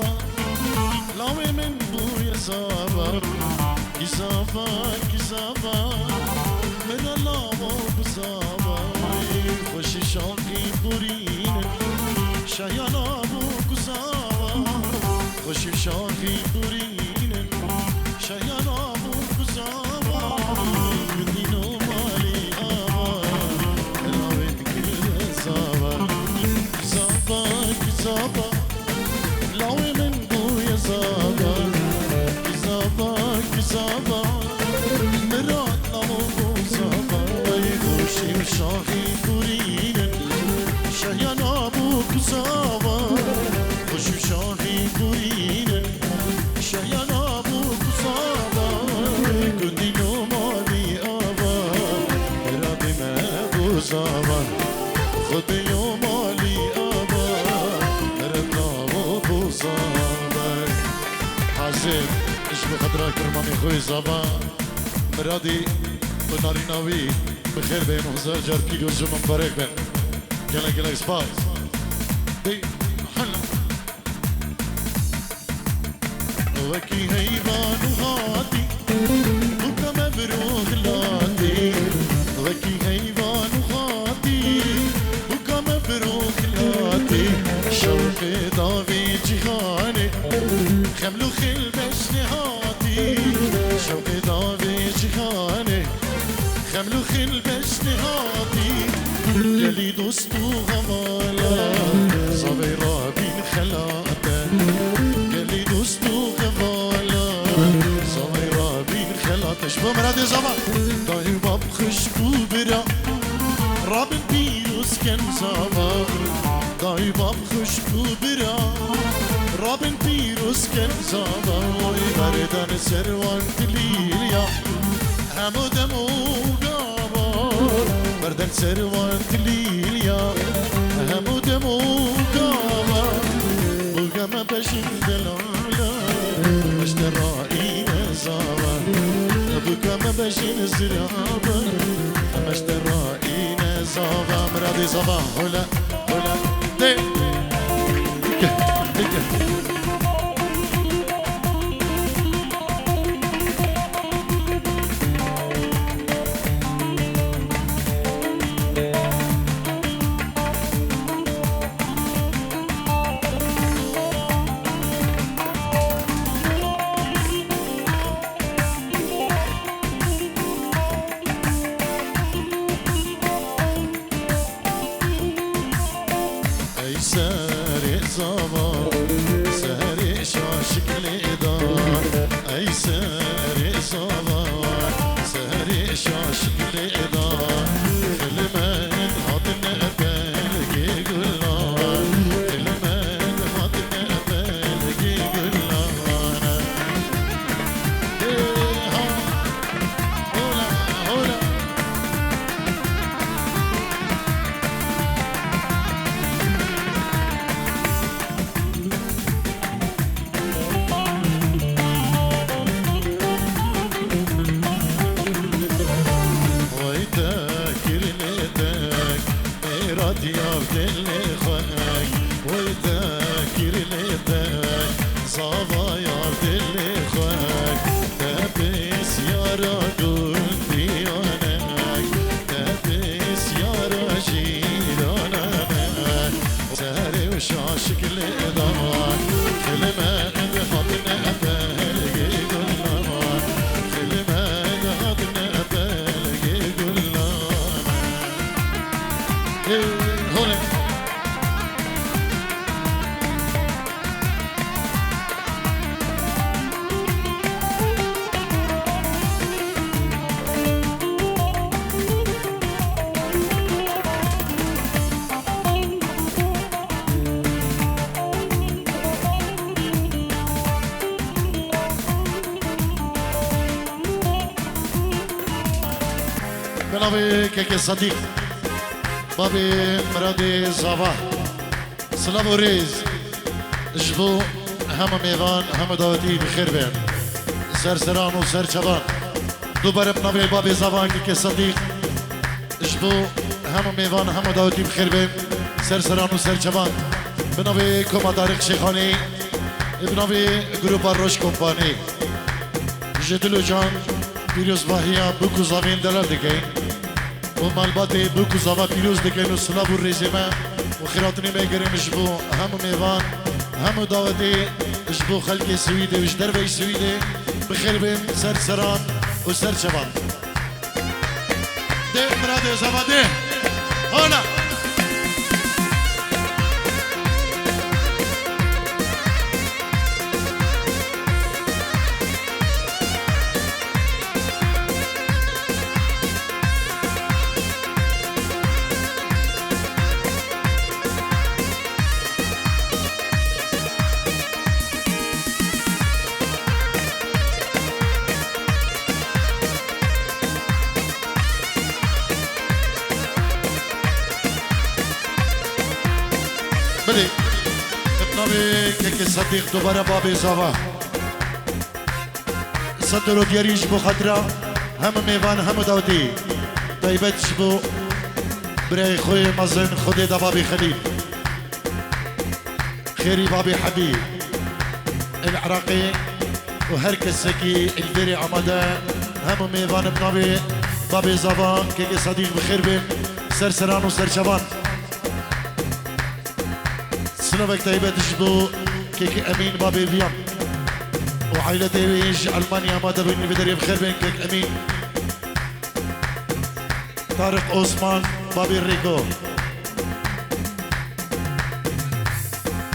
صافا لاوي من بويا صافا كسافا كسافا من الله بصافا خوش شاقي بورين شايان ابو كسافا خوش شاقي بورين شايان ابو كسافا بدينو مالي ابا لاوي كل صافا كسافا كسافا لاوي من بويا صافا كسافا كسافا مرات لاوي صافا خوشي وشاقي بورين شايان ابو كسافا خوشي وشاقي بورين شايان ابو كسافا كدينو مالي ابا ربي ما ابو صافا خدي مالي ابا ربنا ابو صافا حازم ايش بقدرك رمامي خوي صافا مرادي وناري ناوي بخير بين وزار جار كيلو جمع مبارك بين يلا يلا سبايس دي حلا وكي هيبان وغادي وكما بروح لادي وكي هيبان وغادي وكما بروح لادي شوق داوي جهاني خملو خل بشني هادي شوق داوي جهاني خملو خل بشني هادي يلي دوستو غمالا صبيرا بين خلاته يلي دوستو غمالا صبيرا بين خلاته شبه مرادي زمان داي باب خشبو برا رابن بيروس كان زمان داي باب خشبو برا رابن بيروس كان زمان بردان سروان تليليا همو دمو بردن سروان تليليا همو دمو قاما بوغما بشن دلالا مشترائي نزاوا بوغما بشن زرابا مشترائي نزاوا مرادي زبا هلا هلا دي ساري صبا ساري شاشك الإدار أي ساري صبا ساري شاشك الإدار كلمة هاتنا أبالك قلنا كلمة هاتنا أبالك قلنا هولا هولا بنابي كيكي صديق بابي مرادي صباح سلام وريز جبو هم ميغان هم داوتي بخير بين سرسران وسر شبان دوباره بنابي بابي زبان كيكي صديق جبو هم ميغان هم داوتي بخير بين سرسران وسر شبان بنابي كوما طارق شيخاني ابنوی گروپ روش کمپانی جدلو جان پیروز باهیا بکو زاوین دلال دکین و مالبات بکو زاوا پیروز دکین و سلاب و رزیمه و خیراتنی میگریم جبو همو میوان همو دعوتی جبو خلق سویده و جدروی سویده بخیر بین سر سران و سر چوان ده مراد زاوا ده هونا بله ابنوی که صدیق دوباره بابی زاوا صدر و دیاریش بو خطره همه میوان همه داوتی طیبتش بو برای خوی مزن خودی دا بابی خلیل خیری بابی حبیب العراقي وهر كسكي الفيري عمدا همو ميفان ابنوي بابي زافان كيكي صديق بخير بين سرسران وسرشبان سنوك طيبة تجدو كيكي امين بابي بيام وعائلتي بيج المانيا ما تبيني بدري بخير بين كيك امين طارق عثمان بابي ريكو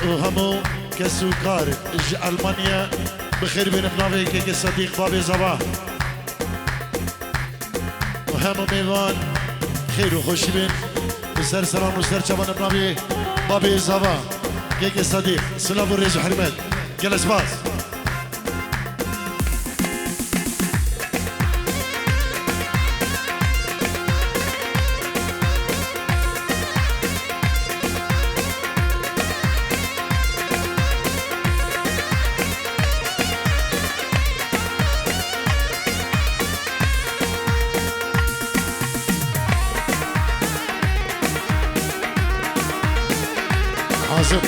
وهمو كسوكار اج المانيا بخير بين ابنوي كيكي صديق بابي زبا وهمو ميوان خير وخوش بين بسر سلام وسر شبان ابنوي بابي زبا كيكي صديق سلام وريز وحرمات جلس باز حازم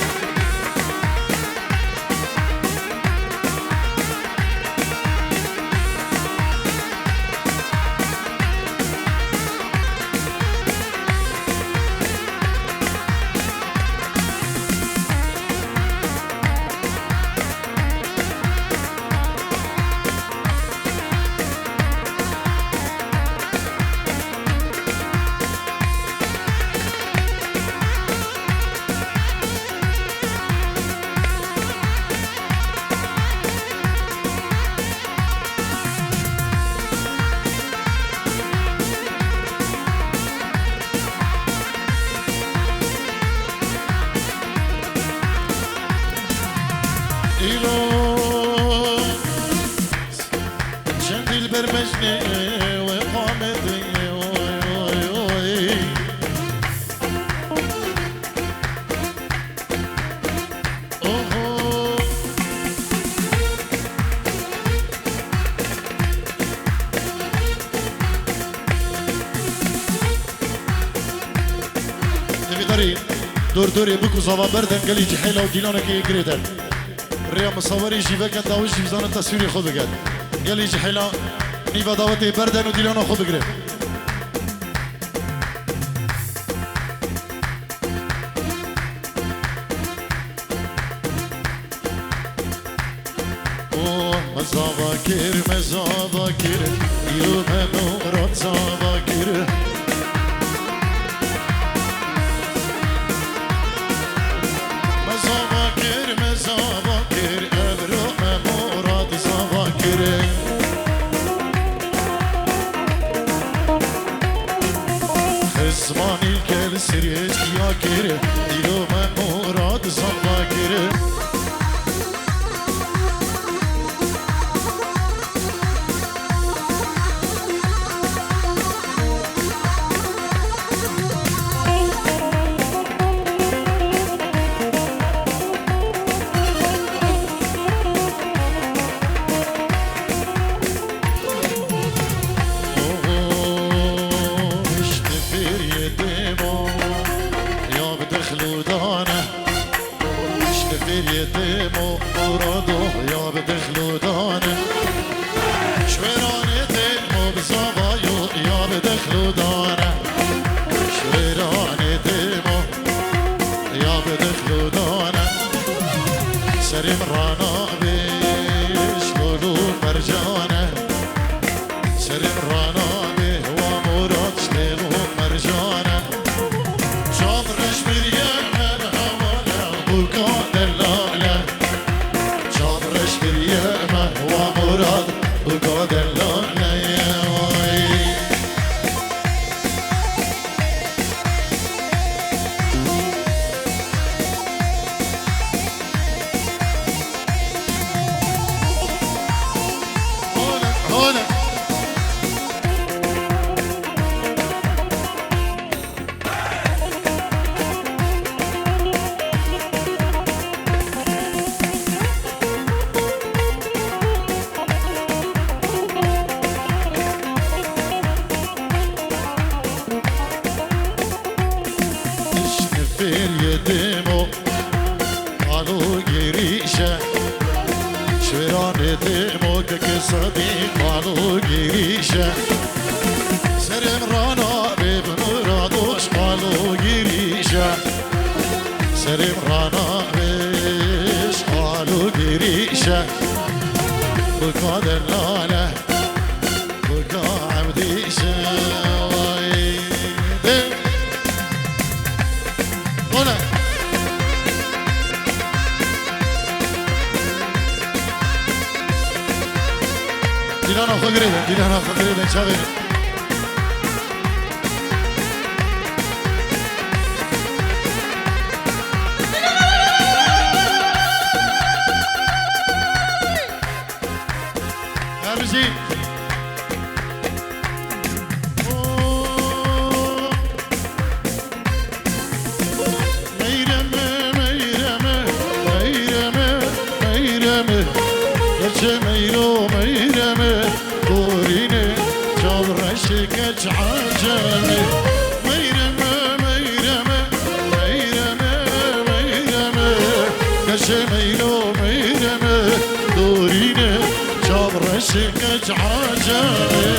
جندل برمجني وقامتي دور دوري بكو زوا بردن قالي جحيله وديلانك يقريدن الريا مصوري جيبك انت وجه بزان التصوير خذ قال قال لي جحيله نيفا دعوتي بردن وديلانه خذ قريب مزاواكر مزاواكر يوم نورات زاواكر مزاواكر مزاواكر ابرو مورات زاواكر خزماني الكل سريج ياكر يوم مورات زاواكر وقادلانه يا وي هنا الشنفير يدمو قالوا قريشه شويران دمو كصدي قالوا قريشه سرم رانا بابن رادوش قالوا قريشه سرم رانا بيش قالوا قريشه بقى دلاله بقى عبديشه هنا ديلانا خقريبا شابين أمشي ميرو ميرمه دورينه جبرشك عجمي ميرمه ميرمه ميرمه ميرمه ميرو ميرمه دورينه جبرشك عجمي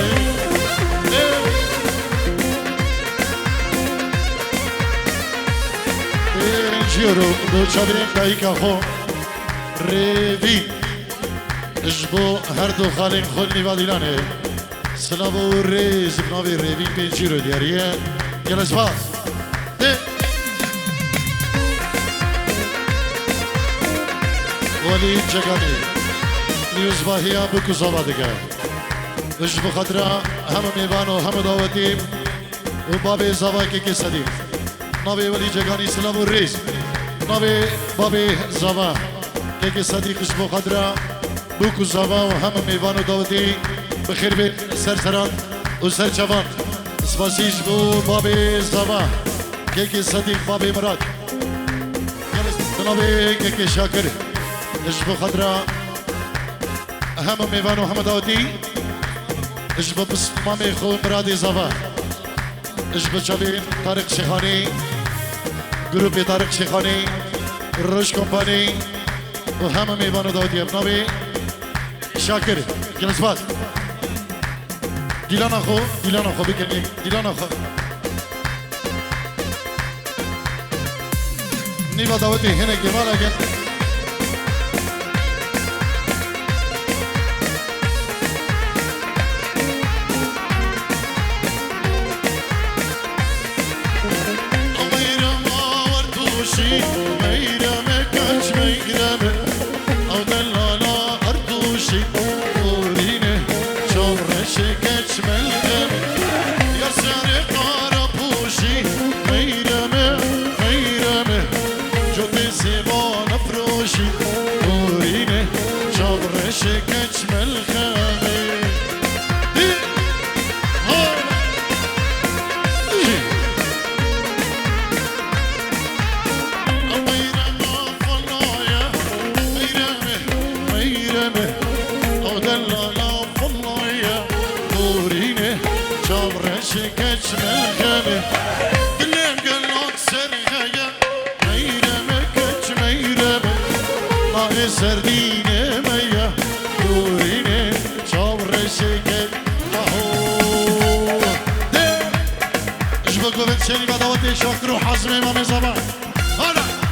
جيرو دو چابرين دايكا خو ريفي اجبو هر دو خالين خلني واديلانه سلامو ريز بناوي ريفي بيجيرو دياريه يلا شباب ولي جگاني نيوز باهيا بكو زبادگه اجبو خطرة هم ميوانو هم دعوتي وبابي زباكي كي صديق ناوي ولي جگاني سلامو ريز ناوي بابي زبا كي صديق اجبو خطرة بوكو زبا وهم ميوانو داودي بخير بيت سرسران وسر جوان سپاسیش بو بابي زبا كيكي صديق بابي مراد جنابي كيكي شاكر اجبو خضرا هم ميوانو هم داودي اجبو بسمامي خو مرادي زبا اجبو شابين طارق شيخاني جروب طارق شيخاني روش كومباني وهم ميوانو داودي ابنابي شاكر جنسبات ديلان اخو بكني ديلان اخو نيبا داوتي هنا جمال اجن ميرا ما وردوشي ميرا ما كانش ميرا او دلالا اردوشي ورينه شورشك ملغم يا سارق عربوشي ميرمه ميرمه جوتي سيبان فروشي ورينه شورشك ملغم شكش ملخمه دلم قلوك سرخيا ميرمه كش ميرمه ما سردينه ميا دورينه شابر شكل اهو اجبك ببنشاني بدواتي شاكر وحزم امام زمان هلا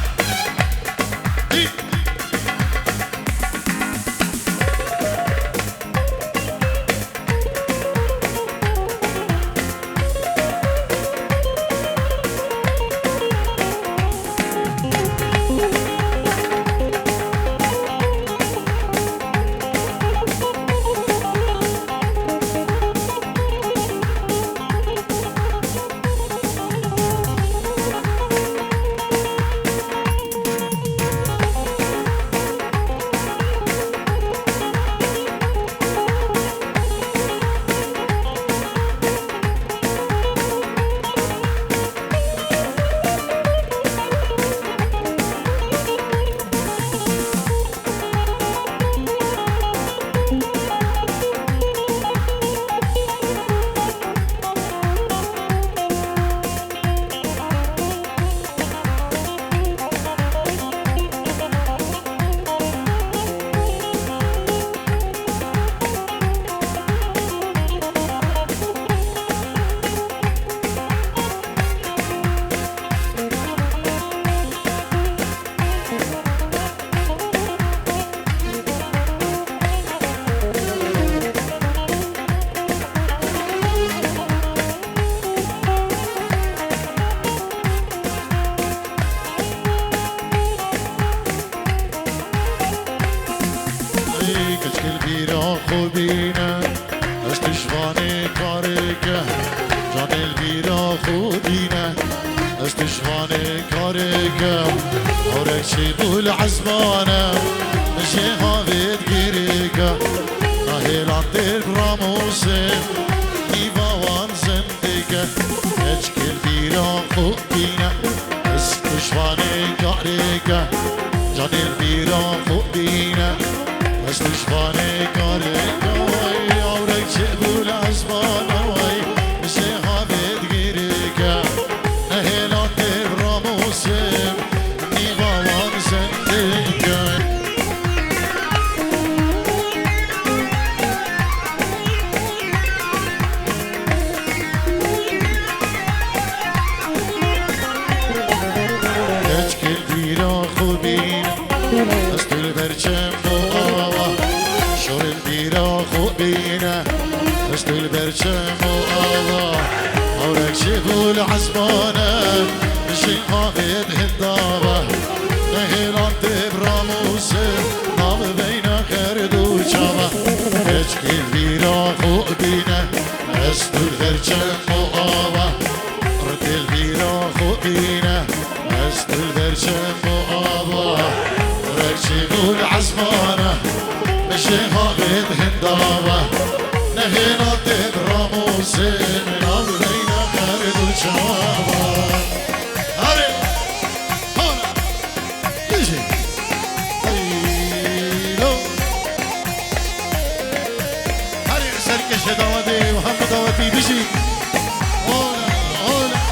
اشکل بیرا خوبینه استشوانه کارگه جان البیرا خوبینه استشوانه کارگه اورک چی بول عزمانه مشه هاوید گیرگه نهیلان در براموسه نیوان زندگه اشکل بیرا خوبینه استشوانه کارگه جان البیرا خوبینه استشوانه کارگه وای اورک چی بول عزمانه وای مشه هاوید گیرگه نهیلان در براموسه نیوان زندگه استل برچم و آوا شور البیرا خوبینه استل برچم و آوا اورک چی بول عزمانه بشی حافظ هندابه نهیلان تبراموسه نام بینا کردو چابه اشکی البیرا خوبینه استل برچم و آوا رد البیرا خوبینه استل برچم و آوا چیگول عزمانه مشه هاوید هندابه نهینا تبراموسه منام لینا کردو چوابه هره هانا بیشی ایلو هره سرکش داوتی محمد داوتی بیشی هانا هانا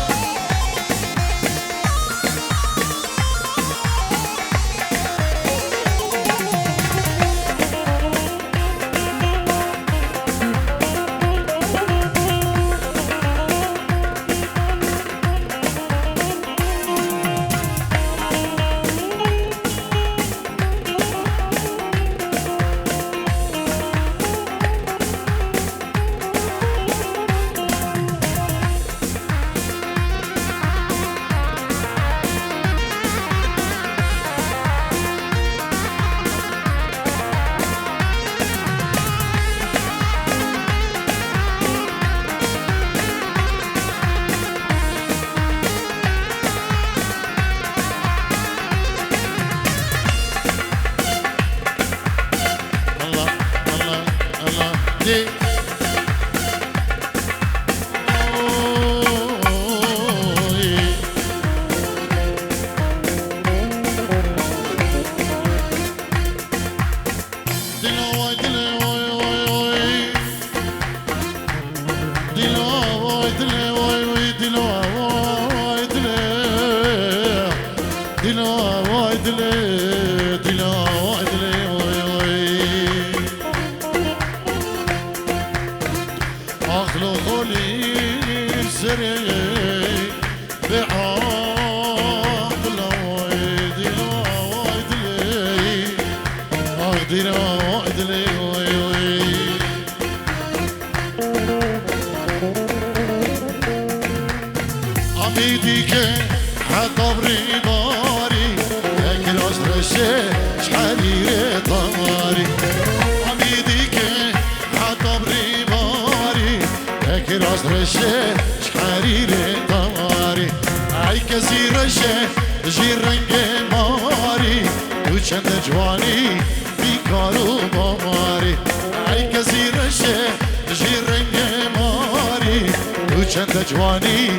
جوانی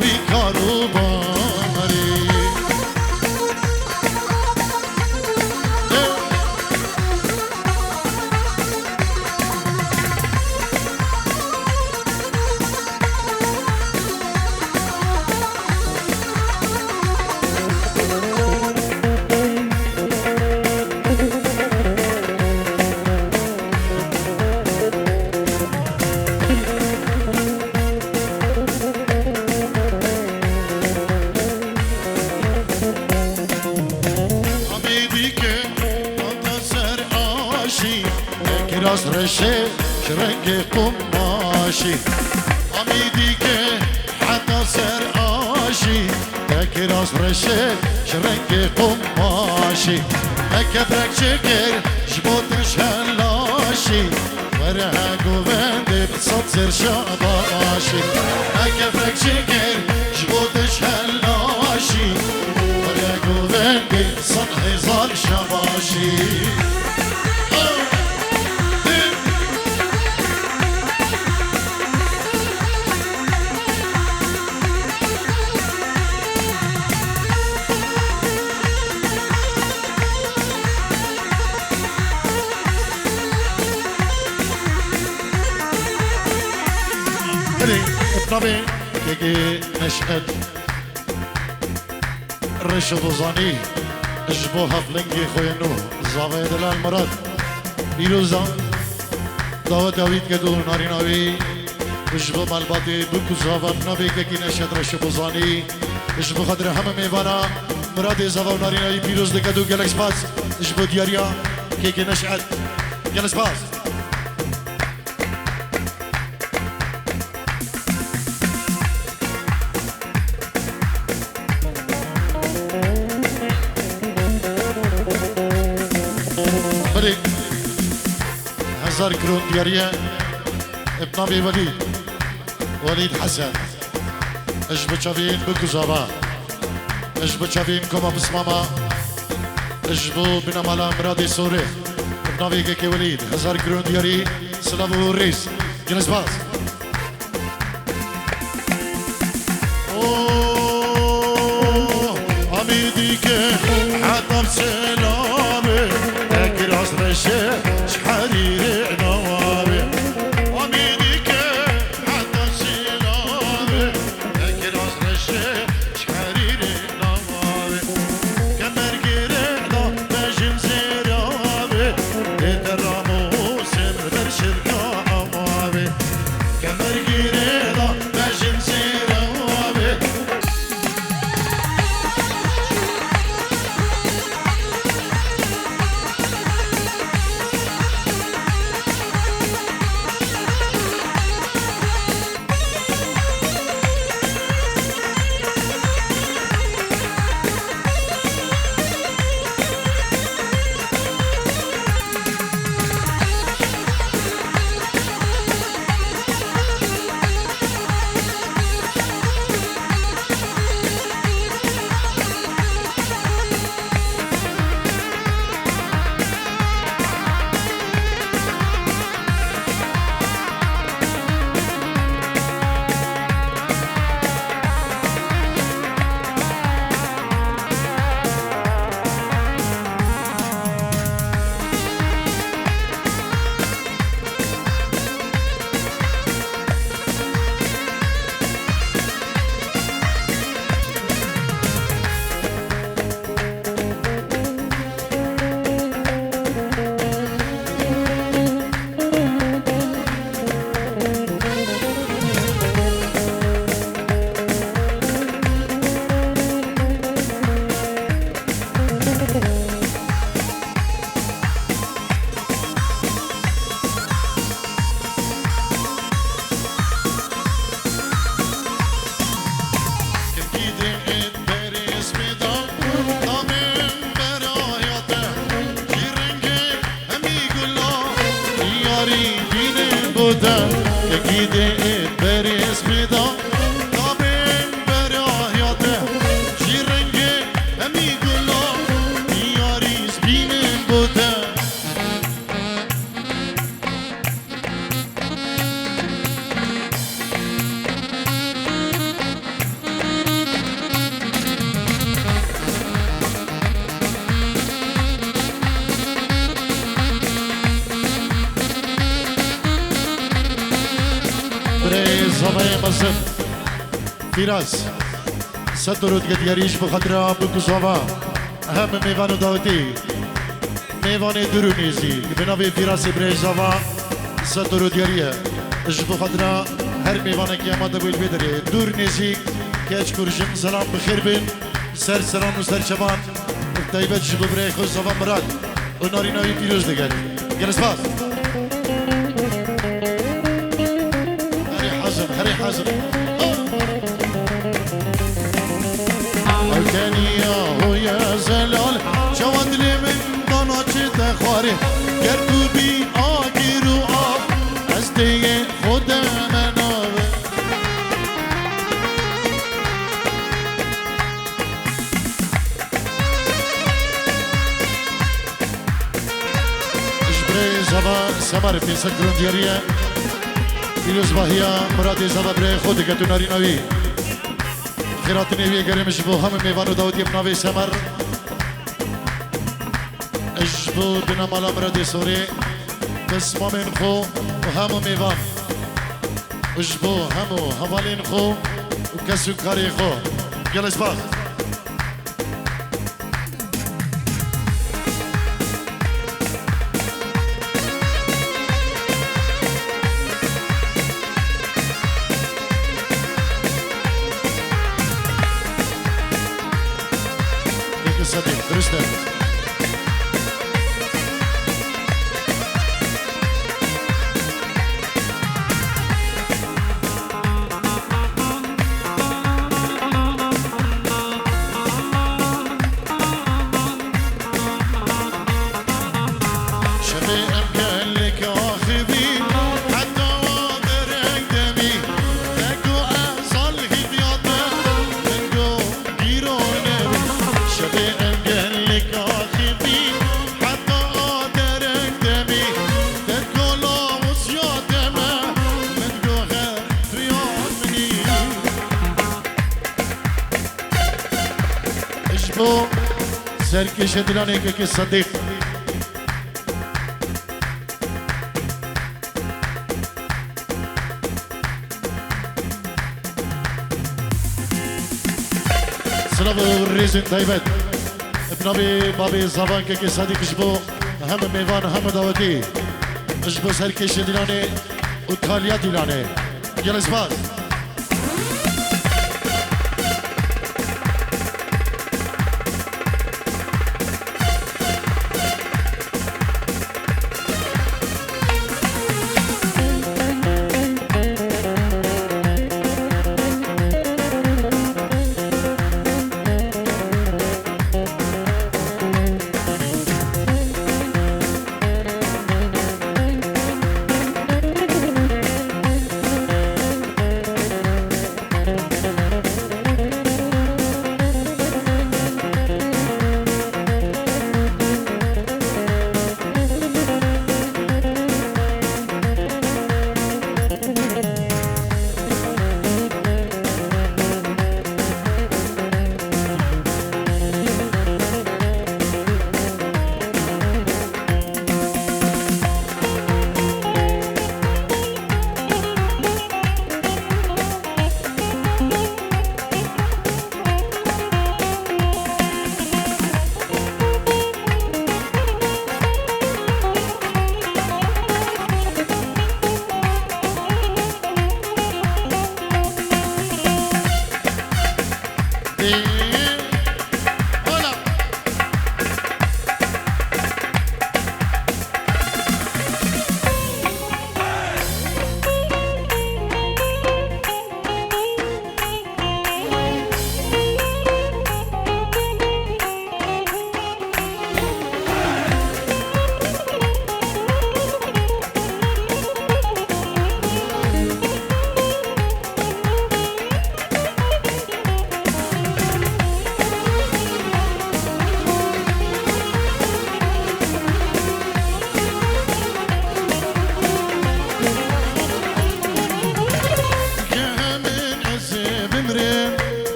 وی کارو باری راس رشه شرنگ قماشی امیدی که حتی سر آشی تک راس رشه شرنگ قماشی اکبرک شکر جبوتش هلا ورها قوبندي بصوت زر شباشي أكفرك شكر جبوتش هالنواشي ورها قوبندي بصوت هزار شباشي طبي كي نشأت رشد وزاني اجبوها فلنجي خوينو زاويد المراد بيروزا داوود كدو ناري ناوي اجبو مالباتي بكو زاوات نبي كي نشأت رشد وزاني اجبو خدر هم ميوانا مراد زاوو ناري ناوي بيروز دكدو جالكس باس اجبو دياريا كي نشأت جالكس باس هزار كرون ديارية ابن ابي وليد حسن اجبو شافين بكو زابا اجبو شافين كوما بسماما اجبو بنا مالا مرادي سوري ابن ابي كي وليد هزار كرون دياري سلامو الريس جلس باس اوه عميدي كي حطب سلامي اكراس رشي شحريري نوابي عميدك حتى سلامي اكراس رشي شحريري نوابي كمر قريحنا نجم زرابي اترامو سمر برشركا عمابي كمر قريحنا نجم زرابي فراس سترود قد يريش بخطرة بكو زوا أهم ميوانو داوتي ميواني درونيزي بنابي فراس بريش زوا سترود يريه اش بخطرة هر ميوانا كياما دبويل بدري دورنيزي كيش كورجم سلام بخير بين سر سلام و سر شبان طيبت جبو بري خوش زوا مراد وناري ناوي بيروز دقل جلس باس هري حزم كانيا يا زلال جواد لي من ضناچ تخاري كرتو بي آگيرو آب زبا سمر پیسک گروندیریه پیروز باهیا مراد زبا برای خود که ناری نوی خیرات نوی گرمش بو همه میوان و داودی بناوی سمر اجبو بنا مالا مراد سوری بسما من خو و همو میوان اجبو همو حوالین خو و کسو کاری خو گلش باز صديق درسته سرکش دلانه که صدیق سلام ریزین دایبت ابنابی بابی زبان که صدیقش بو همه میوان همه دعوتی اش بو سرکش دلانه ایتالیا دلانه گلس باز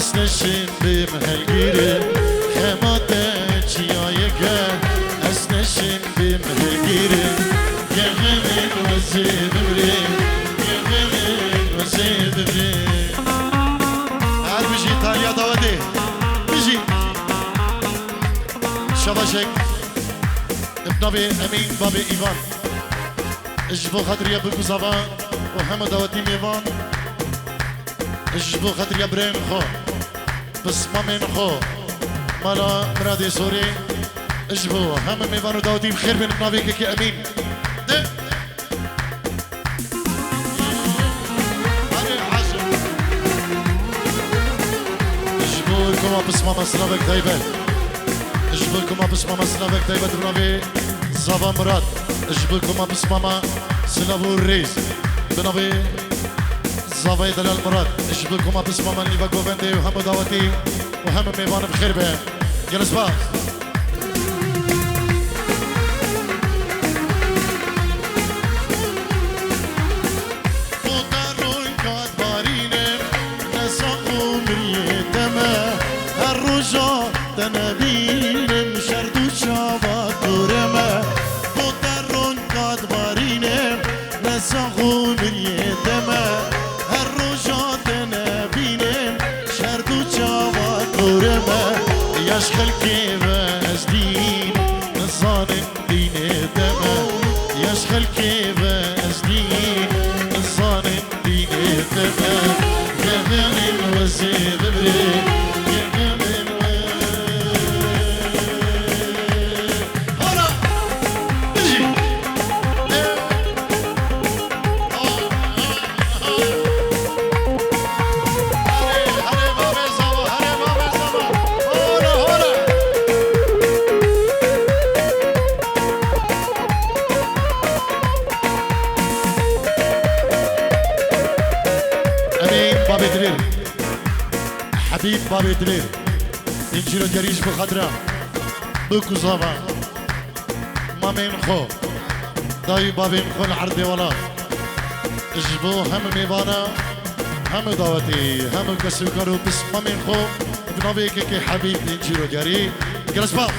اسنشین بیم هلگیره خماته چیایگه اسنشین بیم هلگیره گهمین وزی ببری گهمین وزی ببری هر بجی ایتالیا داوده بجی شباشک ابنابي امين بابي ايفان اجبو خاطر يا بوكو زافان وهم داوتي ميفان اجبو خاطر يا برين خو بس ما من خو مالا مرادي سوري اجبو هم ميفان وداوتي بخير من ابنابي كي امين ده اجبو ما بسمع مسلمك دايما اجبلكم ما بسمع مسلمك دايما بنبي زابا مراد اجبلكم ما بسمع سلابو الريز بنبي زابا دلال مراد اجبلكم ما بسمع من ليفا جوفندي وهم دعوتي وهم ميوان بخير بهم جلس باز تنبینم شرد و شاوات دورمه بودرون کاد بارینم نساقو مریدمه هر روزا تنبینم شرد و شاوات دورمه یاش خلکی وزدین نزانم دین دمه یاش خلکی وزدین نزانم دین دمه گهنم وزیر بری حبيب بابي دليل ينجيلو جريش بخضرة بكو زابا ما من خو داي بابي مخو العرض ولا اجبو هم ميبانا هم دعوتي هم كسوكرو بس ما من خو بنبي كي حبيب ينجيلو جري جلس باب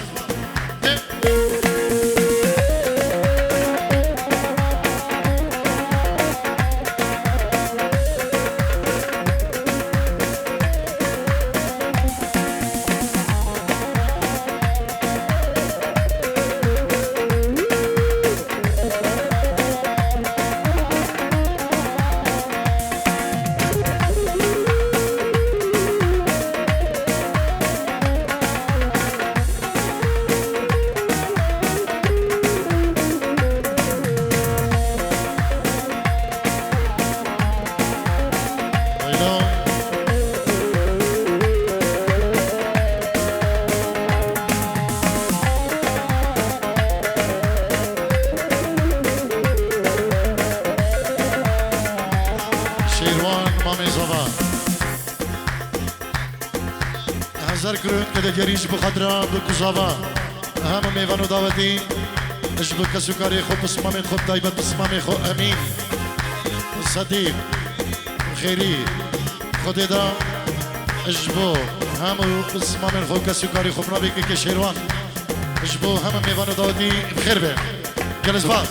هزار كرون كده جريش بخضرة بكوزافا أهم ميفانو دعوتي اجبك سكري خو بسمامي خو دايبت بسمامي خو أمين صديق خيري خودي دا اجبو هم بسمامي خو كسكري خو برابي كشيروان اجبو هم ميفانو دعوتي بخير به جلس باز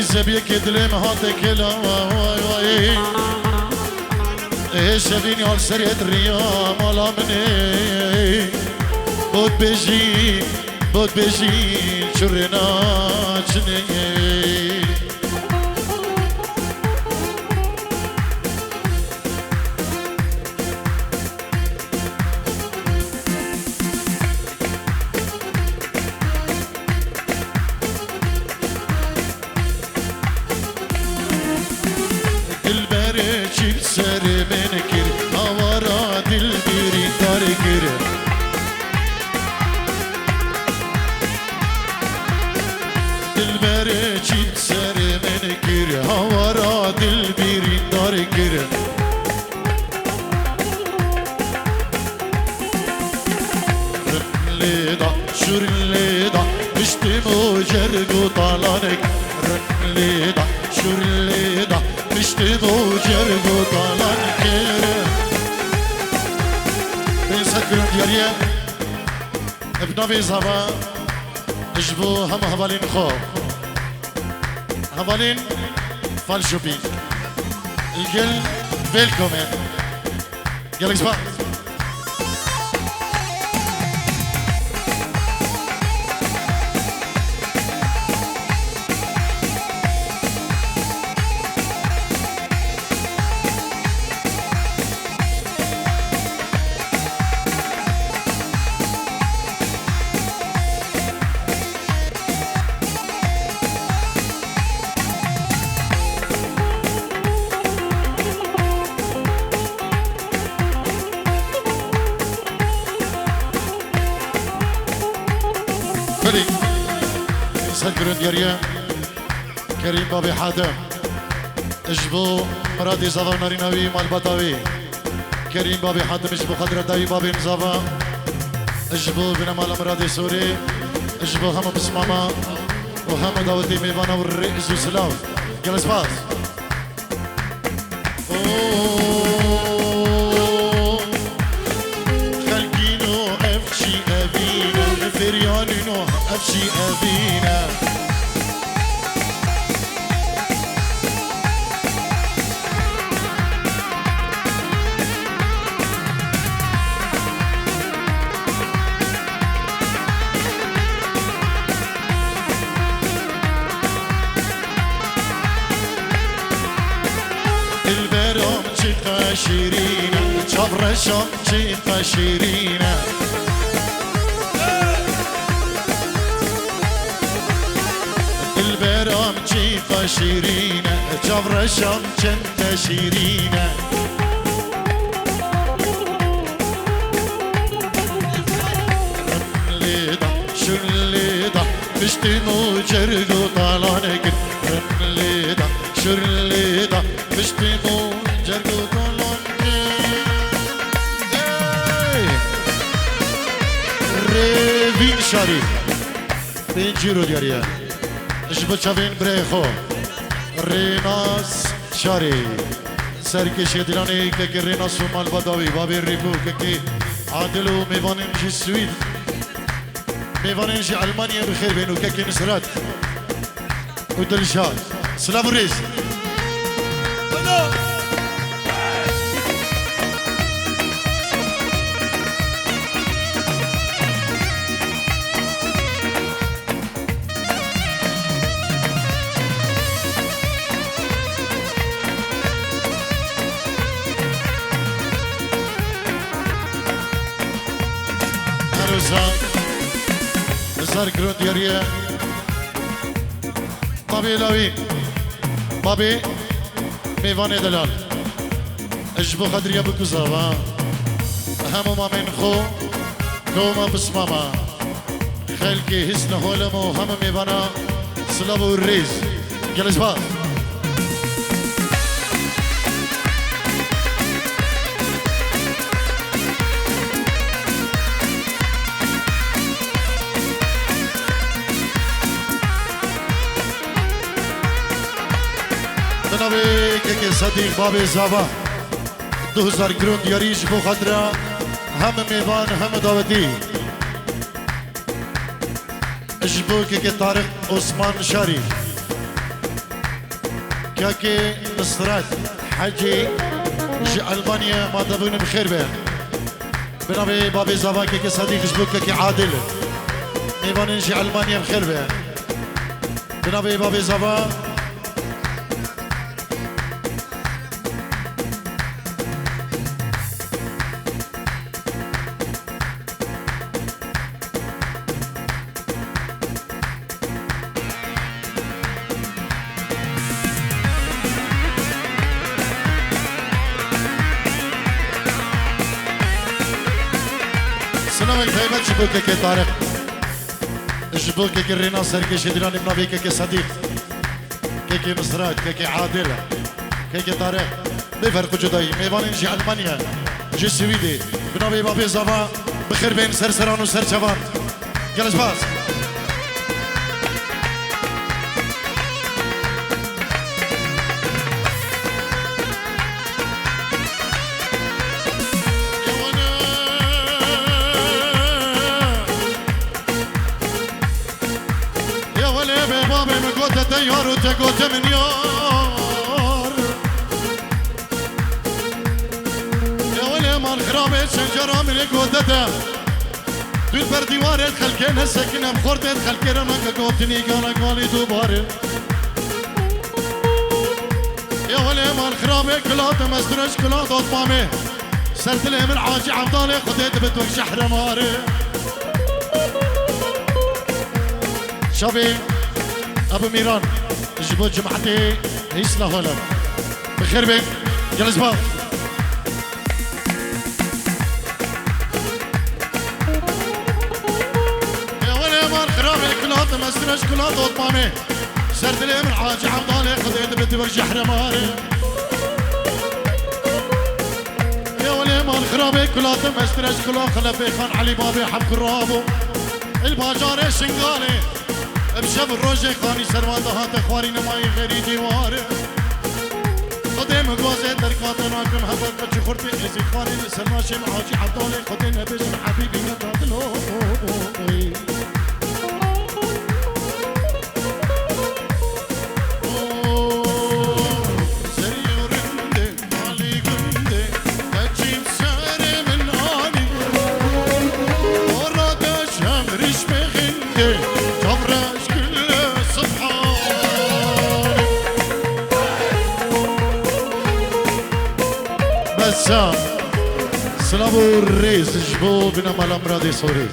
زبيك دلم هاتك لا واي واي ايش بيني على سرية الريا مالا مني بود بيجي شرنا جني سر من كر هوارا دل بيري دار كر دل برچي سر من كر هوارا دل بيري دار كر رقلدا شرلدا مشتمو جرگو طالانك رقلدا شرلدا مشتمو جرگو طالان كير بين سكرون دياريه ابنوي زبا اجبو هم هبالين خو هبالين Falshopping. الكل فيلكومن. يلا اسمع. فلي سكرون دياريا كريم بابي حاتم اجبو مرادي زافا ناريناوي مال بطاوي كريم بابي حاتم اجبو خضرة داوي بابي مزافا اجبو بنا مال مرادي سوري اجبو هم بسماما وهم داوتي ميفانا والرئيس وسلاف جلس باس خلقينو افشي ابينا فريانينو افشي ابينا البرام شيخة شيرينا شبر الشام شيخة شيرينا البرام شيخة شيرينا شبر الشام شنت شيرينا رمليدا شرليدا بشتمو جرقو طالانك رمليدا شرليدا بشتمو جرقو طالانك ريفين شاري بين جيرو دياريا اجبو چاوين بريخو ريناس شاري سركش دلاني كي ريناس ومال بداوي بابي ريبو كي عادلو ميوانين جي سويد ميوانين جي ألمانيا بخير بينو كي نصرات ودلشاد سلام الرئيس زار كرون دياريا بابي لاوي بابي ميواني دلال اجبو خدريا بكوزاوا همو ما من خو كوما بسماما خلقي حسن هولمو هم ميوانا سلابو الريز جلس باس جنابي كيكي صديق بابي زابا 2000 كرون دياريش بو خضرة هم ميوان هم دعوتي اجبو كيكي طارق عثمان شاري كيكي نصرات حجي جي ألمانيا ما دبون بخير به بنابي بابي زابا كيكي صديق اجبو كيكي عادل ميوان جي ألمانيا بخير به بنابي بابي زابا سلامك طيبة جبوك كي طارق جبوك كي رينا سركي شدراني بنابي كي صديق كي نصرات كي عادل كي طارق بفرق جداي ميوانين جي ألمانيا جي سويدي بنابي بابي زافا بخير بين سرسران وسر شبان جلس باس تيار وتقوت من يوم خرابه شنجرة من قودته دل بر دیوارت خلکه نسکنم خوردت خلکه را نگوتنی گانا گالی دوباره يا ولي مال خرابي كلات مسترش كلات اطمامي سرت لي من عاجي عبدالي خديت بتوك شحر ماري شابي ابو ميران جبو جمعتي يسلا هلا بخير بك جلس باب يا ولي مال خرابي كلات مسترش كلات اطمامي سرت لي من عاجي عبدالي خديت بتوك شحر ماري يا ولي مال خرابي كلات مسترش كلات خلفي خان علي بابي حب كرابو الباجاري شنقالي بشب الروجه خاني سروان دهات خواري نماي غيري ديواري خدي مقوازي دركاتنا كم هبط بچي خورتي ازي خواري سلماشي معاجي عبدالي خدي نبيش حبيبي نتادلو سلامو الرئيس جبو بنا مال امراضي صوري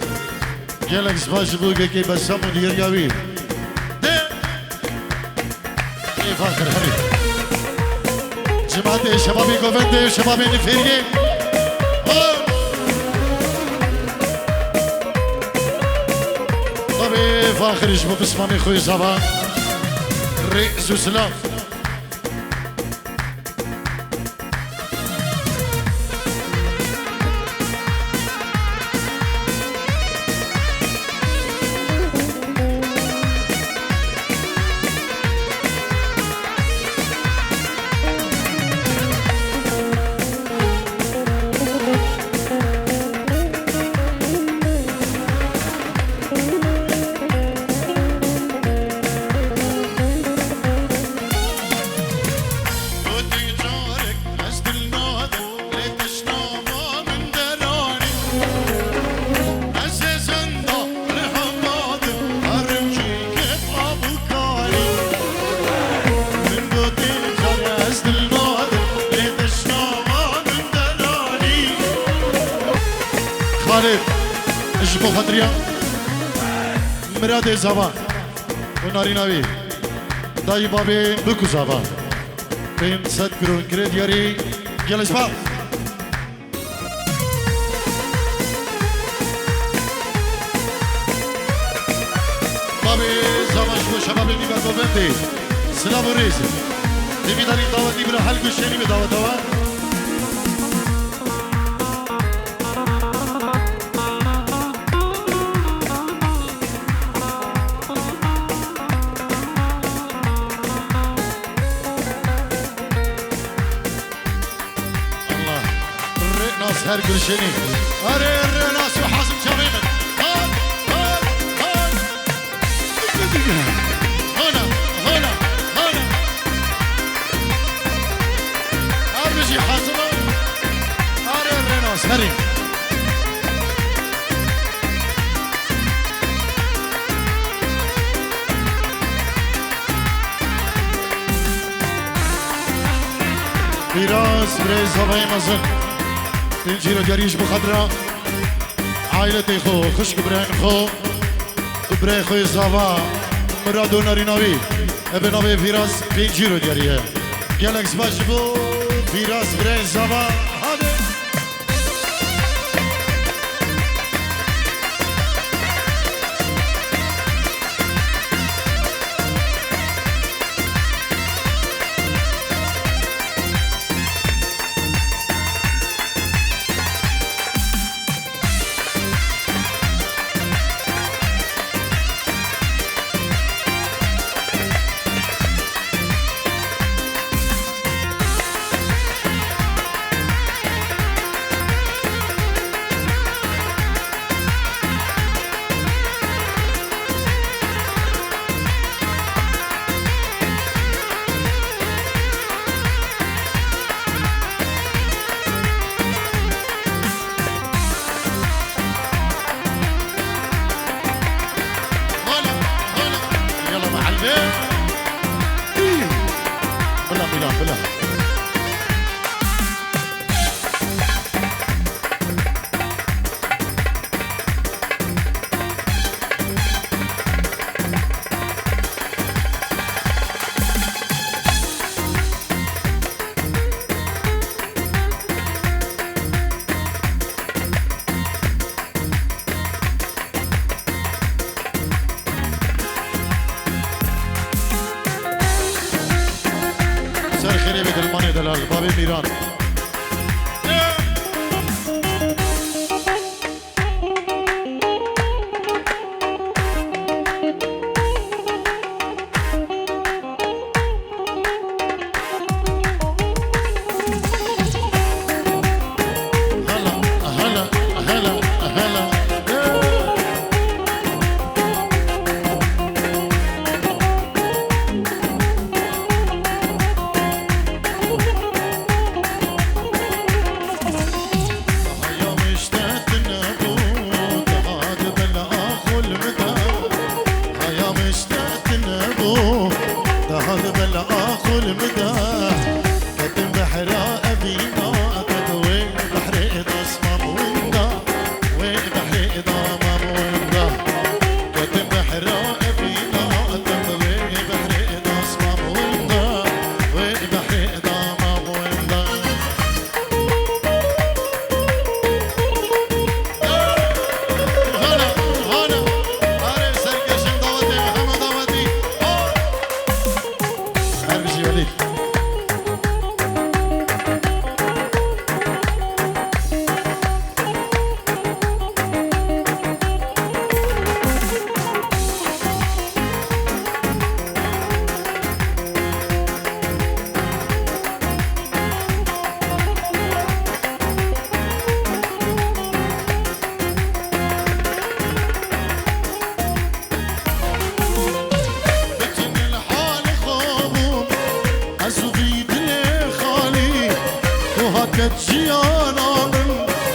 جالك زفا جبو كي بسام مدير ياوي اي فاخر هري جماعتي شبابي كوفنتي شبابي نفيري طبي فاخر جبو بسمامي خوي زبا رئيس وسلام جبو خطريا مراد زبان وناريناوي داي بابي بكو زبان بين صد كرون كريد ياري جلس باب بابي زبان شبو شبابي نيبا دوبنتي سلام وريزي نبي داري دعوة نبرا حلقو شيني بدعوة دعوة هر گلشنی آره رناس و حازم جاویمن هان هان هان هنا هنا هنا آرجی حازم آره رناس هری فراس بريز هواي مزن تنجيرو جريش بخضرة عائلتي خو خشك براين خو براين خو زاوا مرادو ناريناوي ابناوي فيراس تنجيرو جريه جالكس باشبو فيراس براين زاوا هادي سر خیلی به دلمان دلال بابی میران جيانا من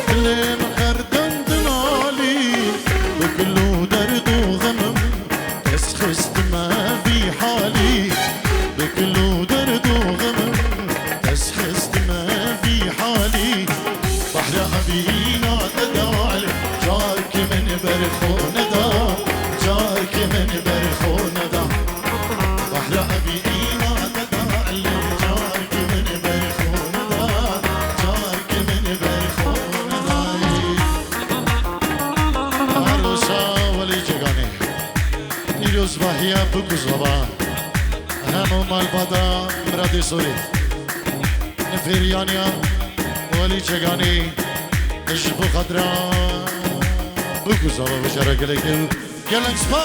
كل مخردن دنالي بكل درد وغمم تسخست ما في حالي بكل درد وغمم تسخست ما في حالي بحر أبينا تدال جارك من برخون دا جارك من برخون دا بحر أبينا تدال جارك من برخون دا جارك من برخون دا عروسا ولی جگانی نیروز بحیا بگذبا همو مالبادا مرادی سوری نفیریانیا ولی چگانی اشبو خدرا بگذبا بشارا گلگل گلنگ سپا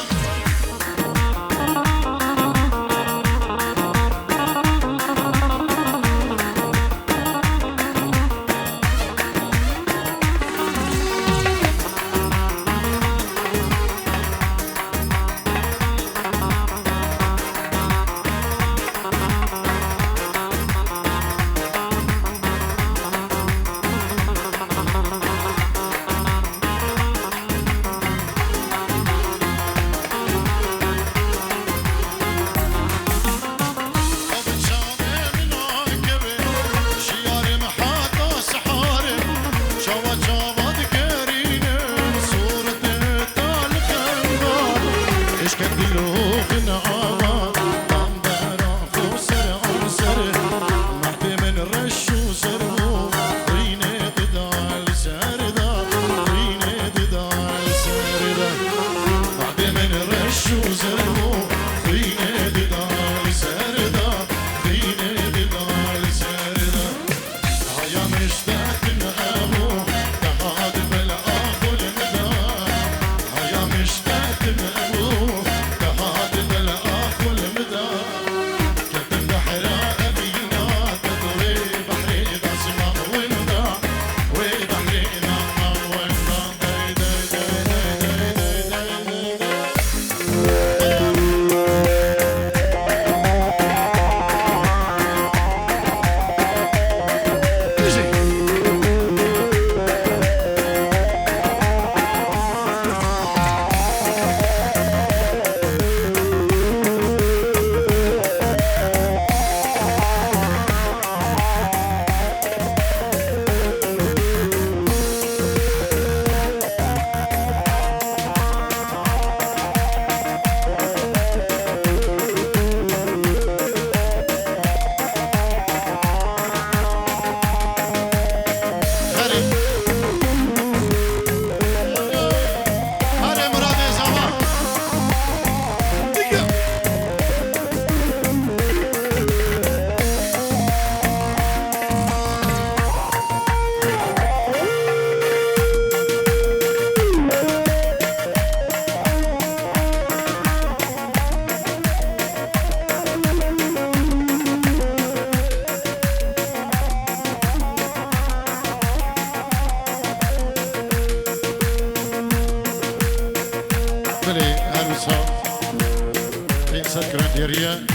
ديريا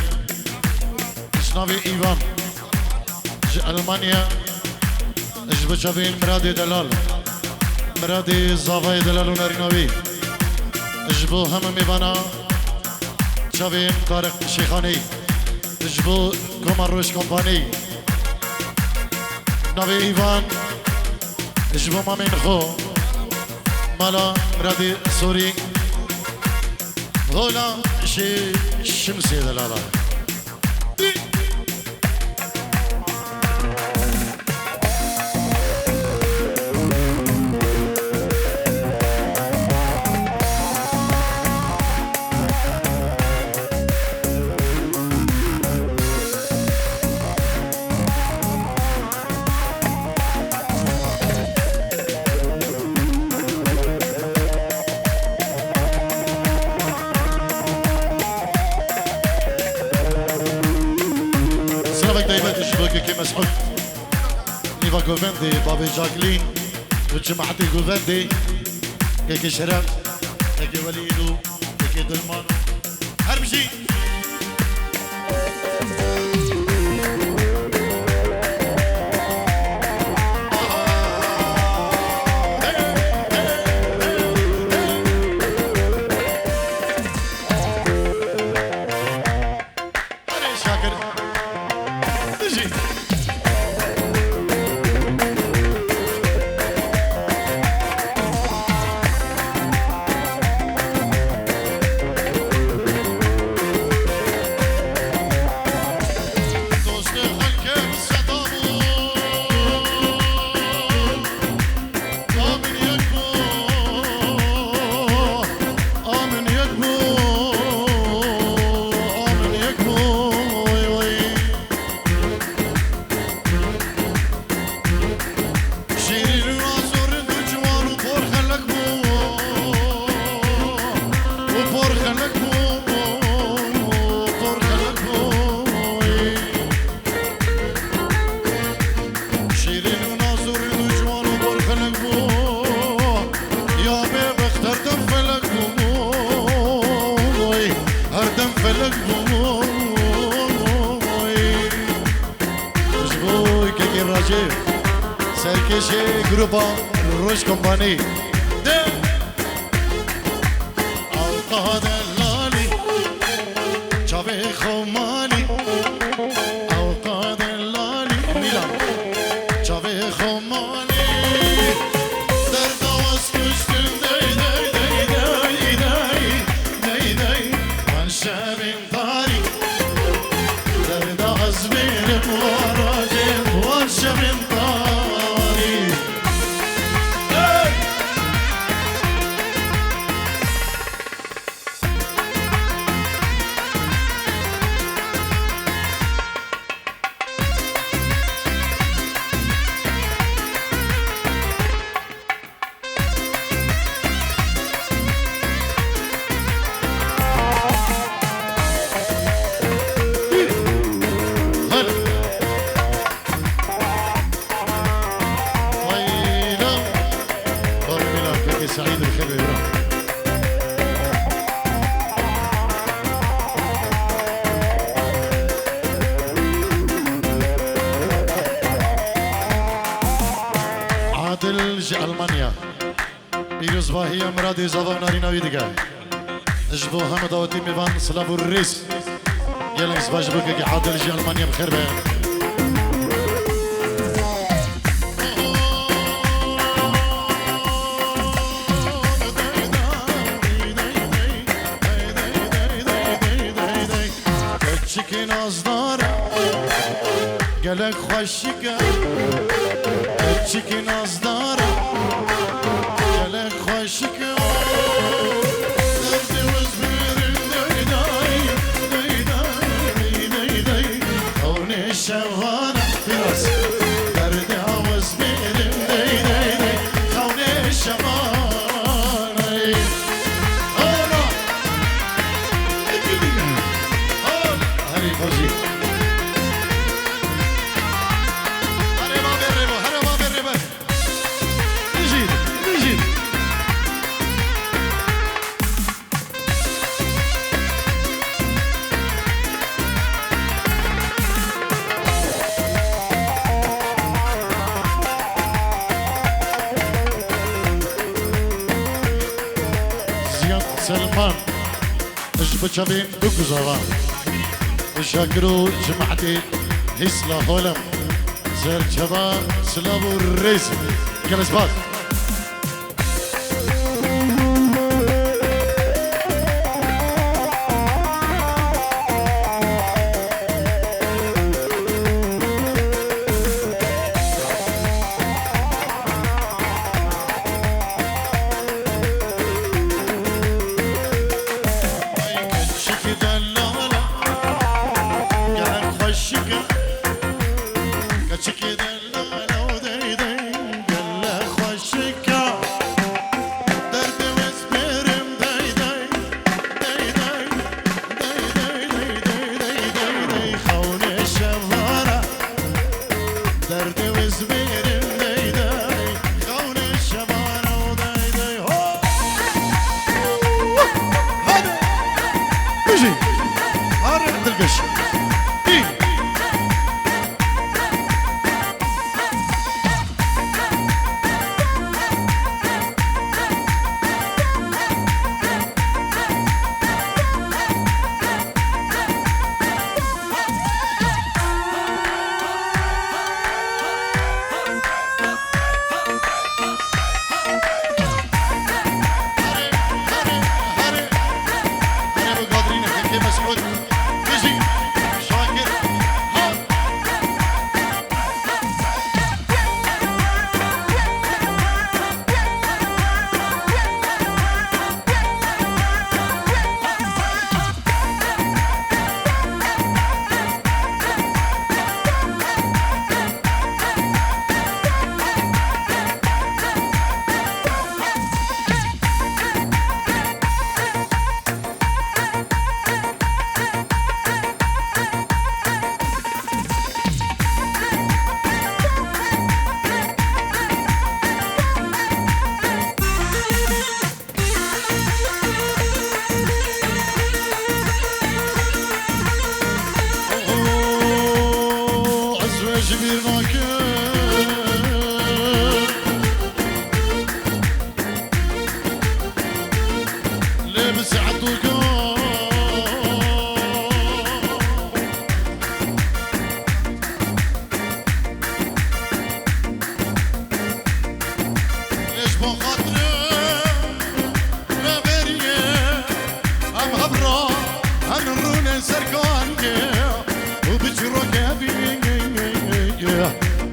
جنابي إيفان ألمانيا بشافين مرادي دلال مرادي زافاي دلال ونرينوي جبو هم ميفانا شافين طارق شيخاني جبو كوماروش كومباني نبي إيفان جبو مامين خو مالا مرادي سوري غولا شمسي دلالا مسعود نيفا جوفندي بابي جاكلين وجماعتي جوفندي كيكي شرف كيكي وليدو كيكي دلمان هرمشي سرکشی گروپا روش کمپانی آقا دلالی چاوه خومانی آقا دلالی میلان چاوه خومانی در دواز کشتن دی دی دی دی دی دی دی من شبین تاری در دواز بیرم وراجم وان شبین تاری سعيد الخير عادل جي ألمانيا بيروز باهية مرادي زاوا نارينا ويدقا اجبو حمد اوتي ميفان سلافو الرئيس يلا يسباج بك عادل جي ألمانيا بخير بها گلک خوشیگه چیکی ناز داره گلک خوشیگه دردی وز بیرین دی دی دی دی دی اونی شوانه بیراز دردی وز بیرین دی دی دی اونی شوانه اونا هری خوشی من اش بچبین بگذارم شاکرو جمعتی حسلا هولم زرچبا سلام الرئيس جلس باز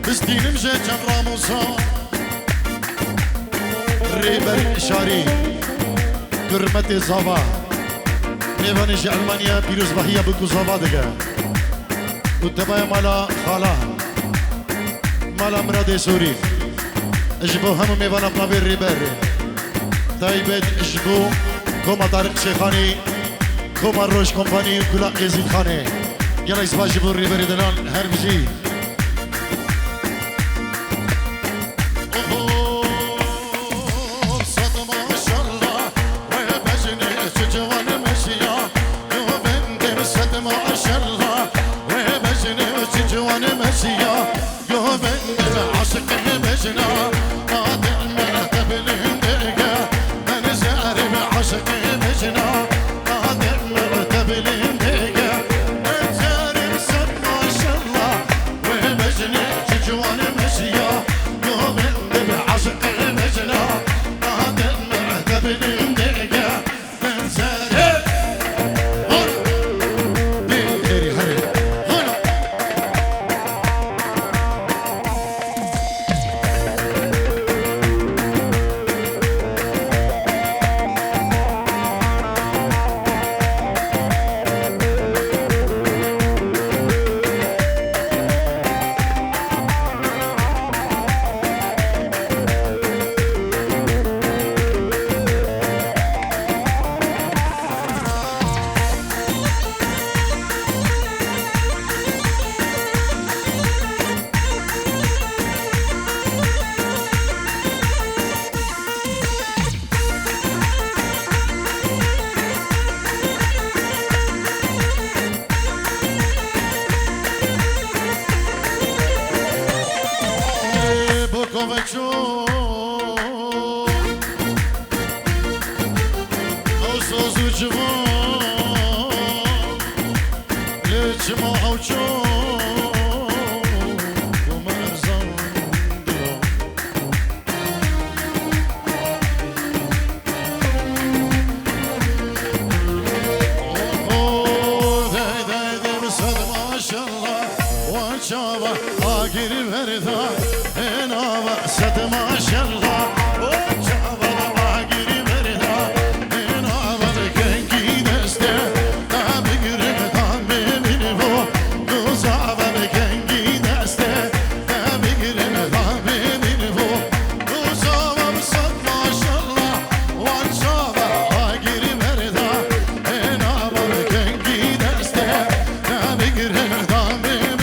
بستين مشي كان راموسا ريبر إشاري كرمتي زابا نيفانيش ألمانيا بيروز بحية بكو زابا دقا وتبايا مالا خالا مالا مرادي سوري اجبو همو ميوانا بنابير ريبر تايبت اجبو كوما طارق شيخاني كوما روش كومباني كلا يزيد خاني يلا يسبا جبو ريبر دلان هربجي Sos آگیر بردا اینا وسط ماشالله جواب آگیر بردا اینا وقت کنگی دسته بگیرم دام ببینی و دوزاب کنگی دسته بگیرم دام ببینی و دوزاب وسط ماشالله وانجاب آگیر بردا اینا وقت کنگی دسته بگیرم دام ببینی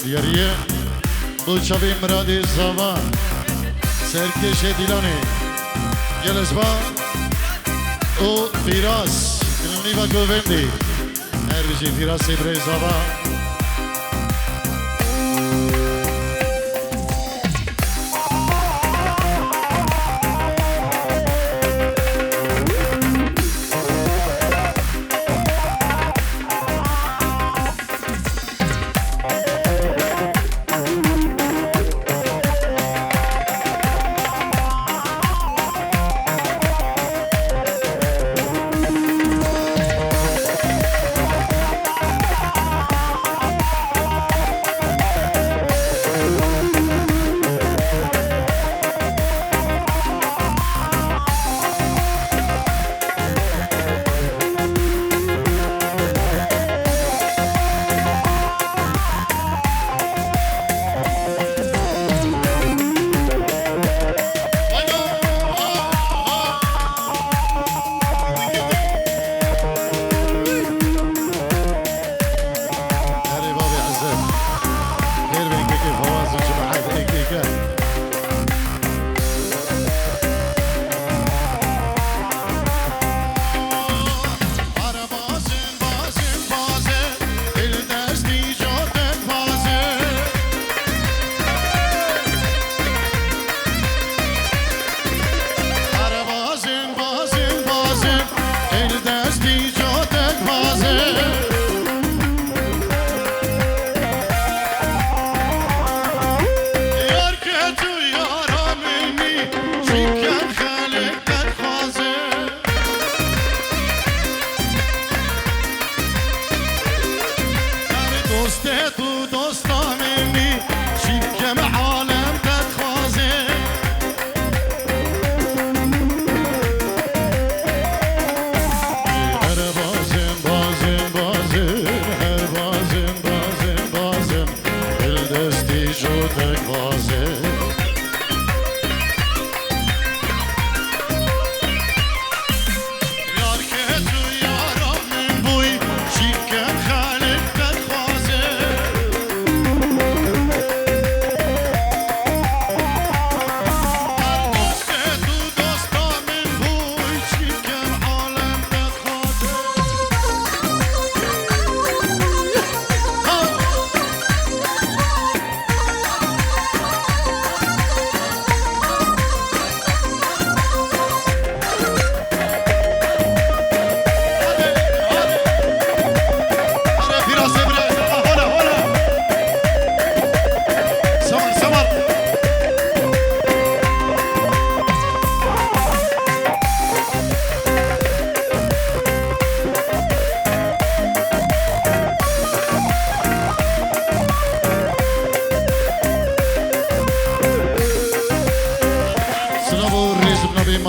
دیاریه بوچاوی مرادی زمان سرکش دیلانی گلزبا او فیراس کلونی و گووندی هرجی فیراسی برای زمان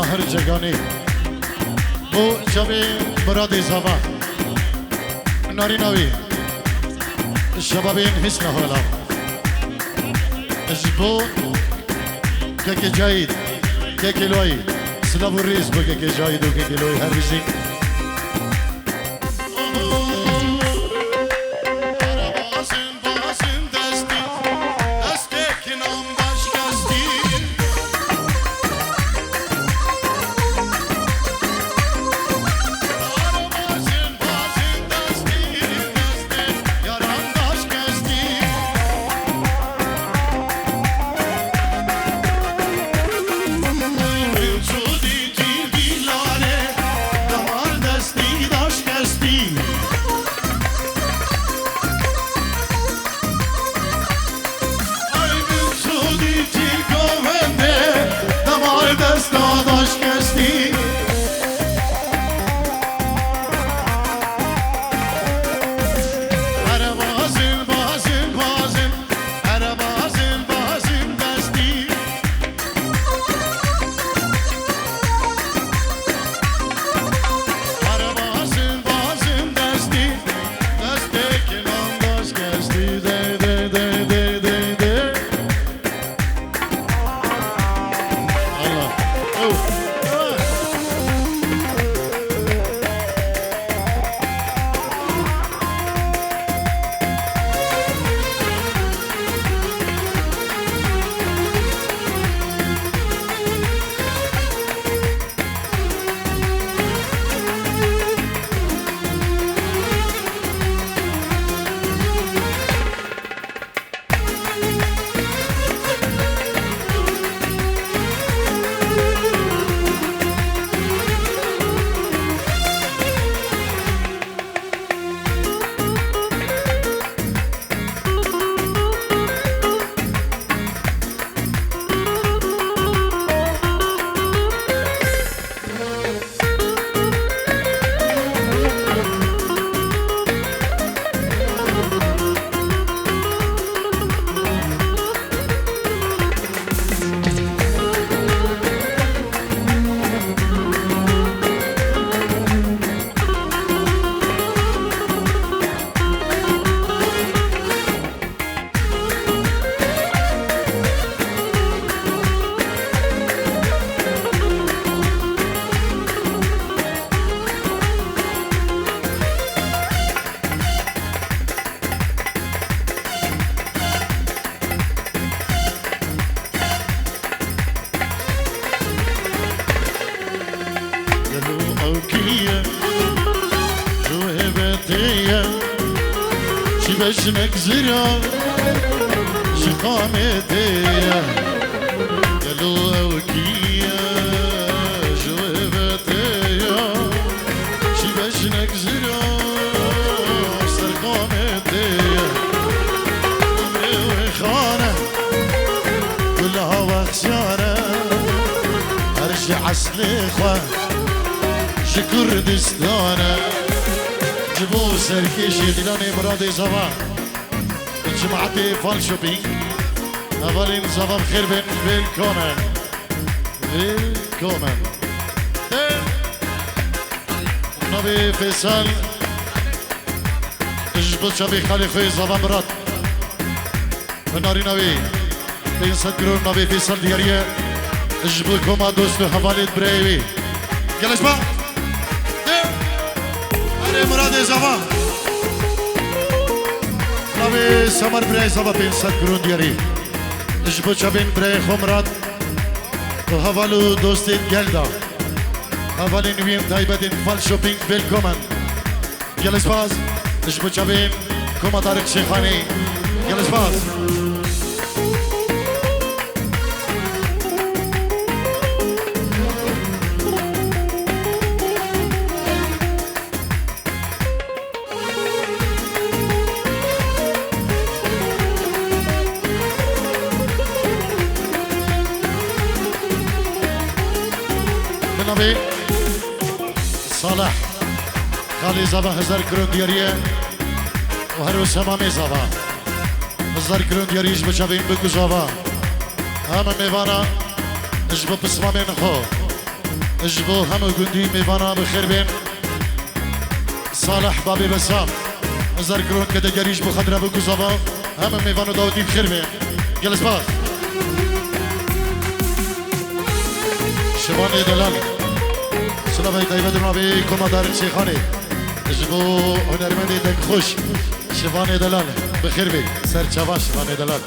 ماهر جگانی بو شبی مرادی زبا ناری نوی شبابین حسن حالا اجبو که جاید که کلوی سلام و ریز بو که جاید و که کلوی هر ریزی باش کشتی هر بازن بازن بازن هر بازن بازن دستی هر بازن بازن دستی دسته کنان باش کشتی ده ده ده ده ده ده الله اوه أوكية شو هبتية شي بجنك زرع شي قامتية قالوا أوكية شو هبتية شي بجنك زرع صار قامتية عمري وخانة كلها وخسارة أرجع أسلخوة كردستانه جبو سرکشی دیلانی مراد زبان جماعت فال شوپینگ اولین زبان خیر بین ویلکومن ویلکومن نبی فیصل جبو شبی خلیفه زبان براد ناری نبی 500 کرور نبی فیصل دیاریه جبو کما دوست حوالید بریوی گلش با مراد زبان نبی سمر برای زبان 500 کرون دیاری اجبو چبین برای خمراد و حوالو دوستین گلدا حوالی نویم تایبتین فال شوپینگ ویلکومن گلش باز اجبو چبین کما تارک شیخانی گلش باز نبی صالح خالی زبان 1000 کرون دیاریه و هر روز همامی زبان 1000 کرون دیاریش بچویم بگو زبان همه میوانا اجبو پسما بین خو اجبو همه گندی میوانا بخیر بین صالح بابی بسام 1000 کرون که دیاریش بخدره بگو زبان همه میوانا داودی بخیر بین گلس باز شبان دلال سلام طیبه نبی کمادار شیخانی جبو هنرمندی دک خوش شبان دلال بخیر بی سرچاوا شبان دلال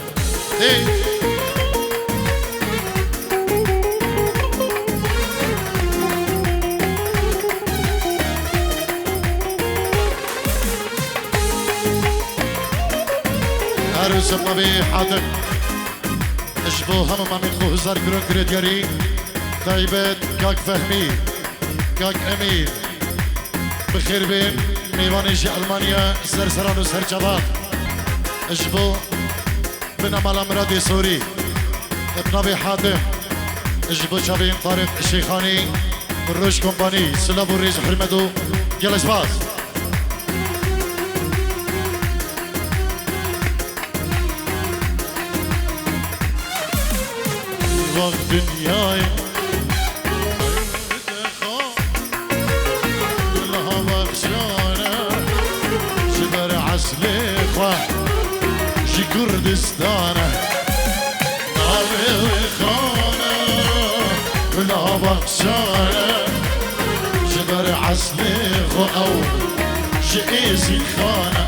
عروس نبی حاتم جبو همه من خو 1000 کرون کردیاری طيبت كاك فهمي كاك امير بخير بين ميوانيش المانيا سرسران وسرجبات اجبو بن مالا مرادي سوري ابن ابي حاتم اجبو شابين طارق الشيخاني من روش كومباني سلام الرئيس حرمدو جلس باس وقت دنياي كلها مخشانة شبر عسليخة شي كردستانة ناري وخانة كلها مخشانة شبر عسليخة أو شي إيزي خانة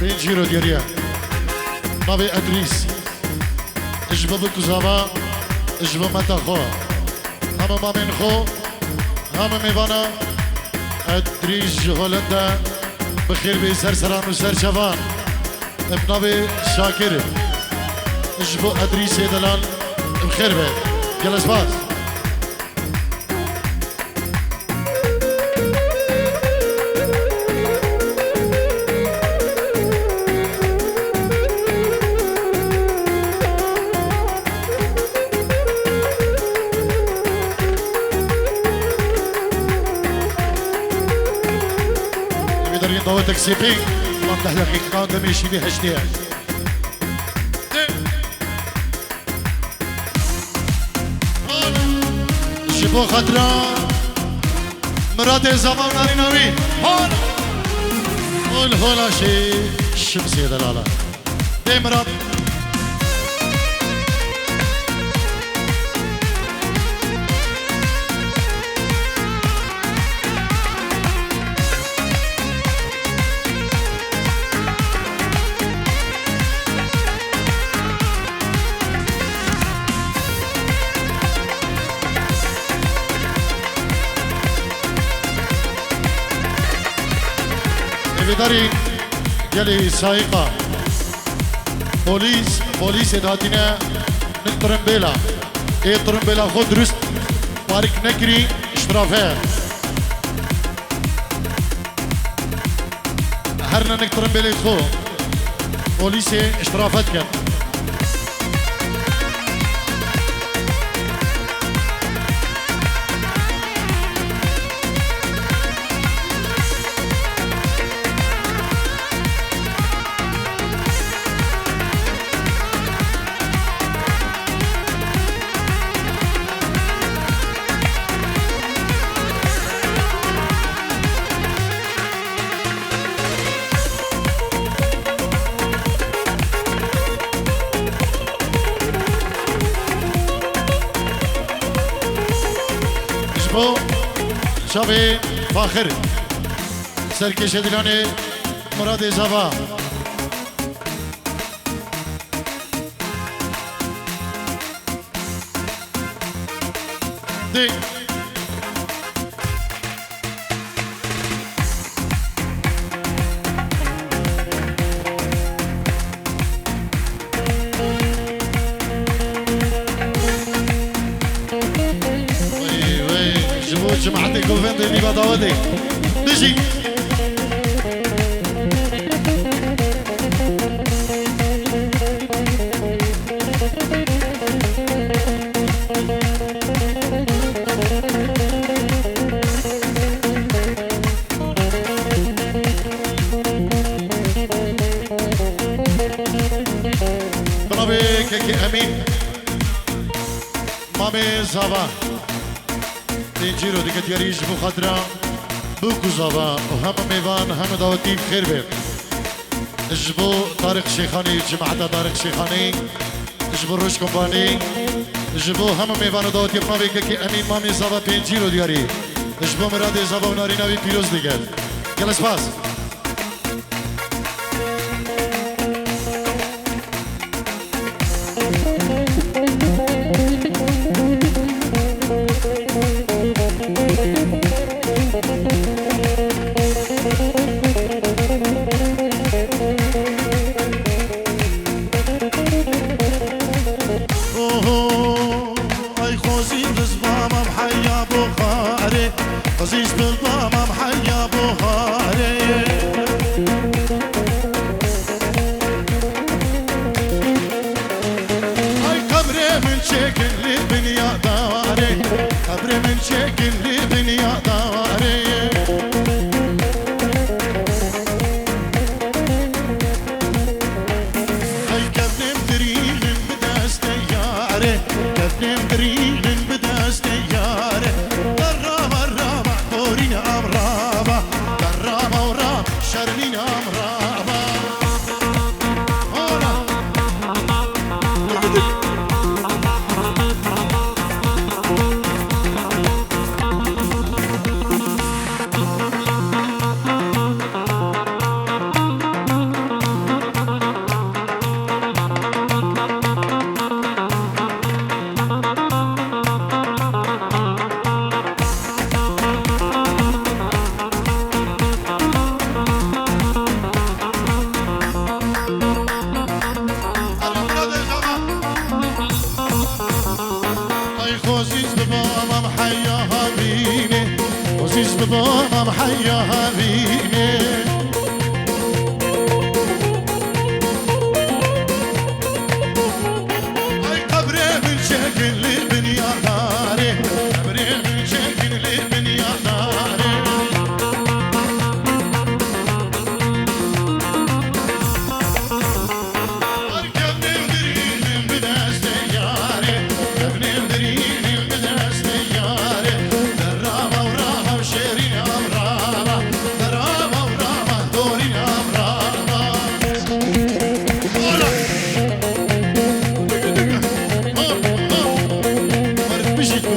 بين جيرو ديريا نبي أدريس اجبا بكوزابا اجبا متاخو هما ما من خو هما ميبانا أدريس جهولتا بخير بي سرسران وسر شفان ابنبي شاكر اجبو أدريس يدلان بخير بي جلس باس ضوتك سيبي ما تحلقي قادم يشي بيها اشتياق شبو خطرة مراد زمان ناري ناري هون قول هولا شي الشمسية دلالة دي مراد بداري يلي سايقة بوليس داتينا نترمبيلا ايه ترمبيلا خود درست بارك نكري اشترافات هرنا نترمبيلا خو بوليس اشترافات كان شابي فاخر سركش دلاني مراد زفا دي جماعتي كوفين دي بداودي نجي برافي كيكي امين مامي زابا جيرو دیگه دیاریش بخاطره بوکو زابا و همه میوان همه دعوتی خیر بید اجبو طارق شیخانی جماعت طارق شیخانی اجبو روش کمپانی اجبو همه میوان دعوتی بناوی که امین مامی زابا جیرو دیاری اجبو مراد زابا و ناری نوی پیروز دیگه گلس پاس عزيز بالضامة محيا بوخاري شكل الدنيا دواري قبري من شكل الدنيا دواري هاي كبني مدرين بداس تياري كبني مدرين بداس تياري درابة الرابع دورين أمرابة درابة وراب شرمين أمرابة هولا بابا محياها بيني اي قبري من شكل البنيا داري قبري من شكل البنيا داري اركبني مدرين بداس تياري اركبني مدرين بداس تياري درابة ورابة شيرين أمرابة درابة ورابة دورين أمرابة هولا دقة دقة مرد بشكو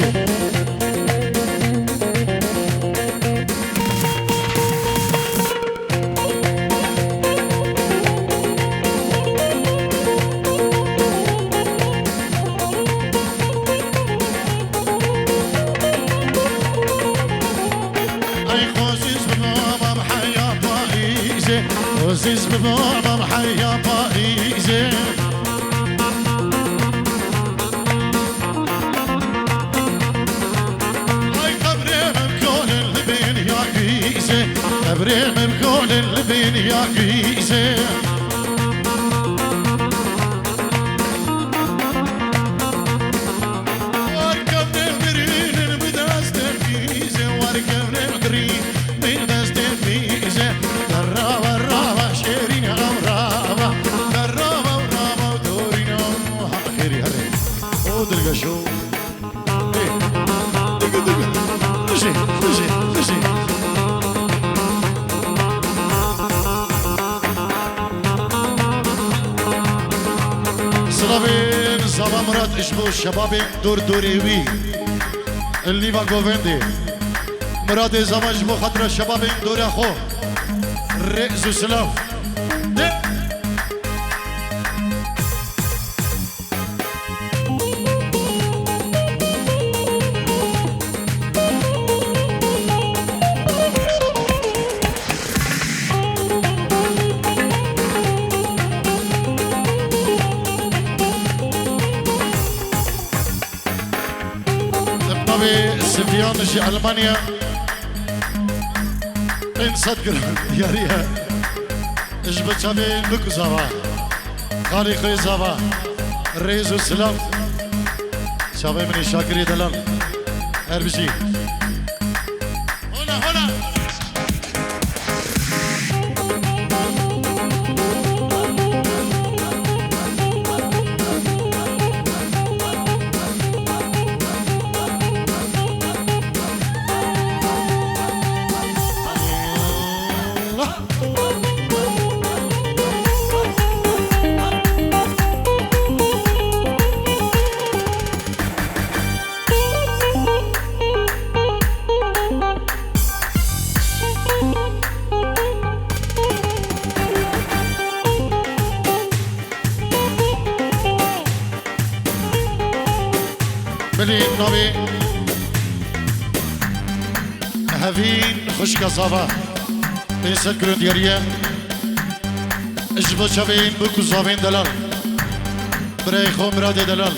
عزيز ببابا محيا باريزي هاي قبري مبكون اللبين يا قيزي قبري مبكون اللبين يا قيزي واركبني مدرين بداس تركيزي واركبني مدرين بداس تركيزي درابة الرابة شيرين أمرابة درابة ورابة ودورين أمرابة خيري هلي ودلقى شو ايه دقة دقة رشي رشي رشي سلامين زبا مراد اشبو شبابين دور دوريوي اللي با گووندي مراد زبا اشبو خطر شبابين دور اخو رئيس السلاف ابنبي سفيان جي ألمانيا این صد گرم یاریه اش بچه بکو زوا خالی خوی زوا ریز و سلام شبه منی شاکری دلال هر بشی هولا هولا بلين نوبي هفين خشكا صافا بيسد كرون دياريا اجبو شابين بكو صافين دلال بريخو مراد دلال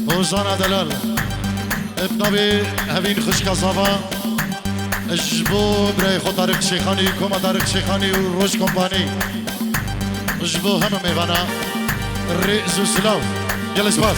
وزانا دلال ابنبي هفين خشكا صافا اجبو بريخو طارق شيخاني كوما طارق شيخاني وروش كومباني اجبو هم ميوانا رئيس سلاف يلا سباس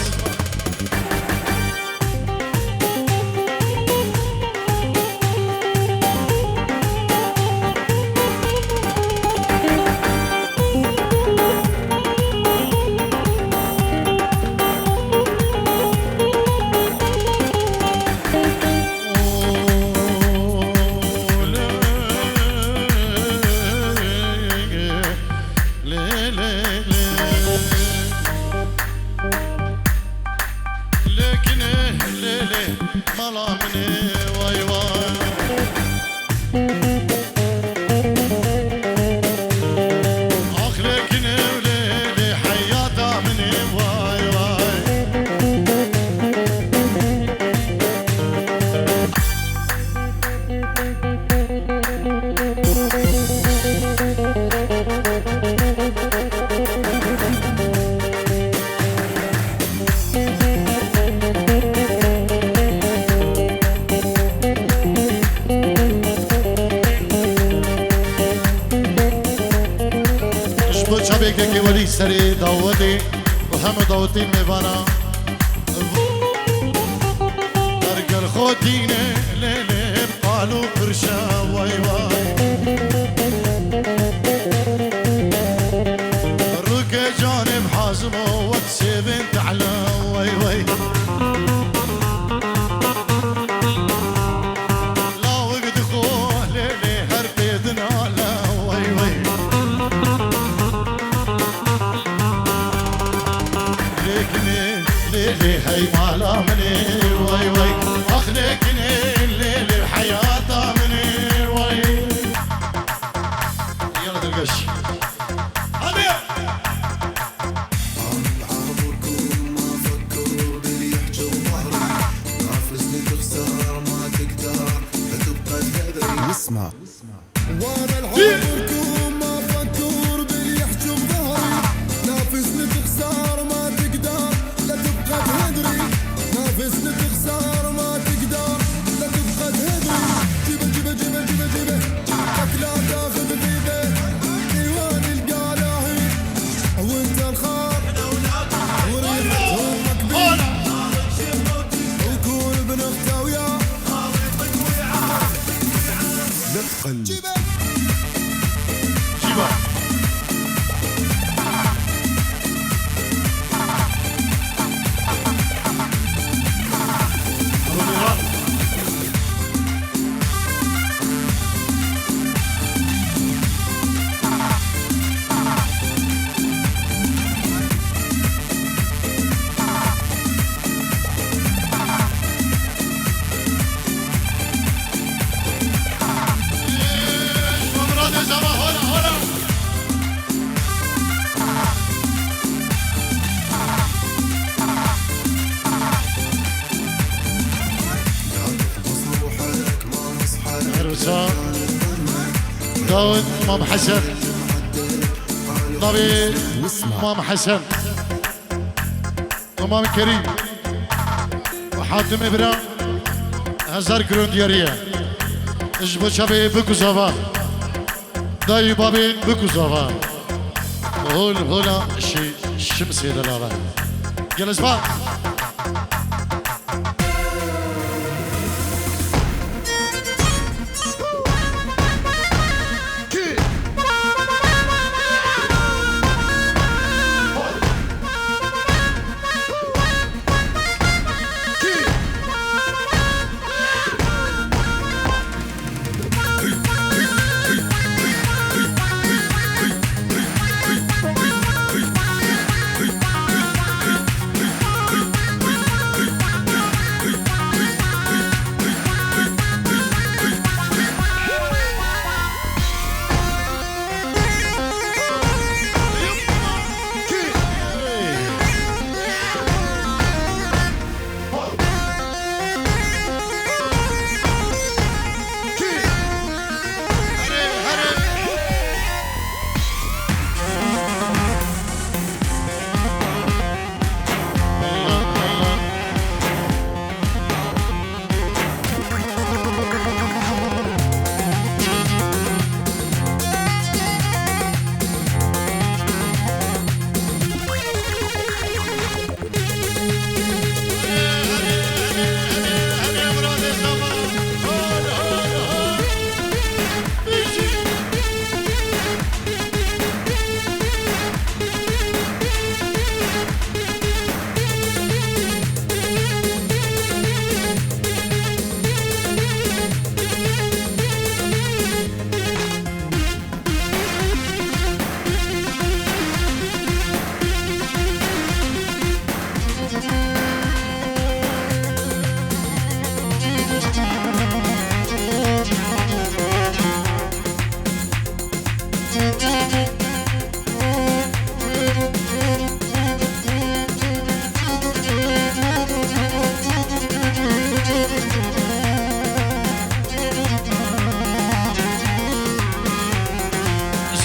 ياري سري داودي وهم داودي مبانا درق الخوتينة ليلي قالوا برشا واي واي الركة جانب حازمه وتسيبن تعلى واي واي لا وقت خوه ليلي هربيدنا لا واي واي ليكني ليلي هي مالا مني واي واي اخ ليكني ليلي حياته مني واي يلا دلقش اسمع وانا الحاضركم ما فكر باللي يحجب ظهري نافسني تخسر ما تقدر لا تبقى تهدري نافسني تخسر ما تقدر لا تبقى تهدري جيبه جيبه جيبه جيبه جيبه لا تاخذ بيده ديوان القلاهي وانت الخار وريحة امك بيه وكون ابن اخته وياه لقل جيبه داود امام حسن نبي امام حسن امام كريم وحاتم ابراهيم هزار كرون دياريه اجبو شبي بكو زفا داي بابين بكو زفا هنا الشمس دلاله جلس بقى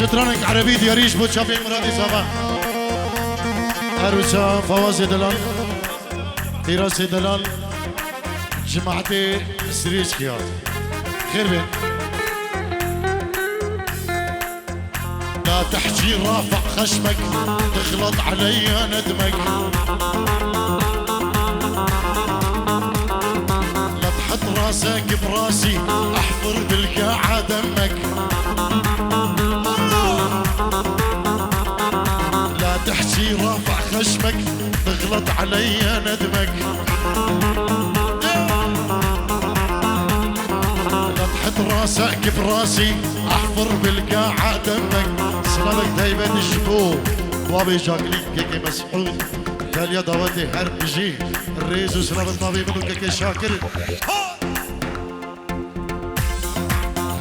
سترانك عربي دياريش بود شافي مرادي صباح عروسة فواز دلال تيراس دلال جماعتي سريش كيار خير بين لا تحكي رافع خشمك تغلط علي ندمك لا تحط راسك براسي احفر بالقاعة دمك لا تحكي رافع خشمك تغلط علي ندمك لا تحط راسك براسي احفر بالقاعة دمك سلامك دايما الشبو بابي جاكلين كيكي مسحود قال يا دواتي حرب جي الريز وسلام الطبي منو كيكي شاكر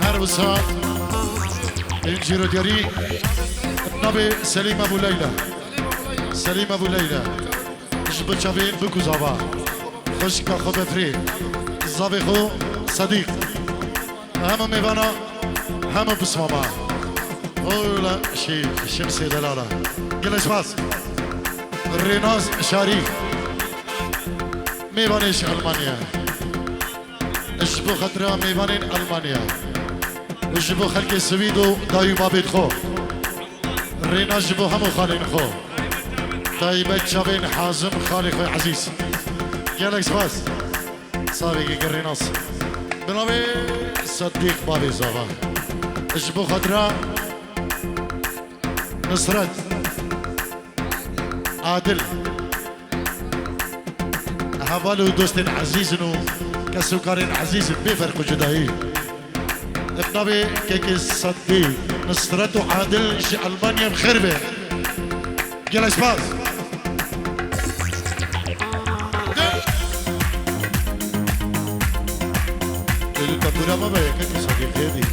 حرب ساعات انجيرو دياري النبي سليم ابو ليلى سليم ابو ليلى جبت شافين بكو زابا خشكا خو بفري زابي خو صديق هم ميفانا هم بسماما اولا شي شمسي دلالة قلش باس الريناز شاري ميفانيش المانيا اجبو خطرة ميفانين المانيا اجبو خلق السويدو دايو ما بيت خو الريناز جبو همو خالين خو طيبة شابين حازم خالي خوي عزيز قلش باس صابي الريناز بنابي صديق بابي زوبا اجبو خضراء نصرت عادل هبالو دوستين عزيزنو كسوكارين عزيز بيفرقوا جداهي بنابي كيكي صديق نصرت وعادل شي المانيا مخربه جلس باس الكابورا ما بقى كيكي صديق هادي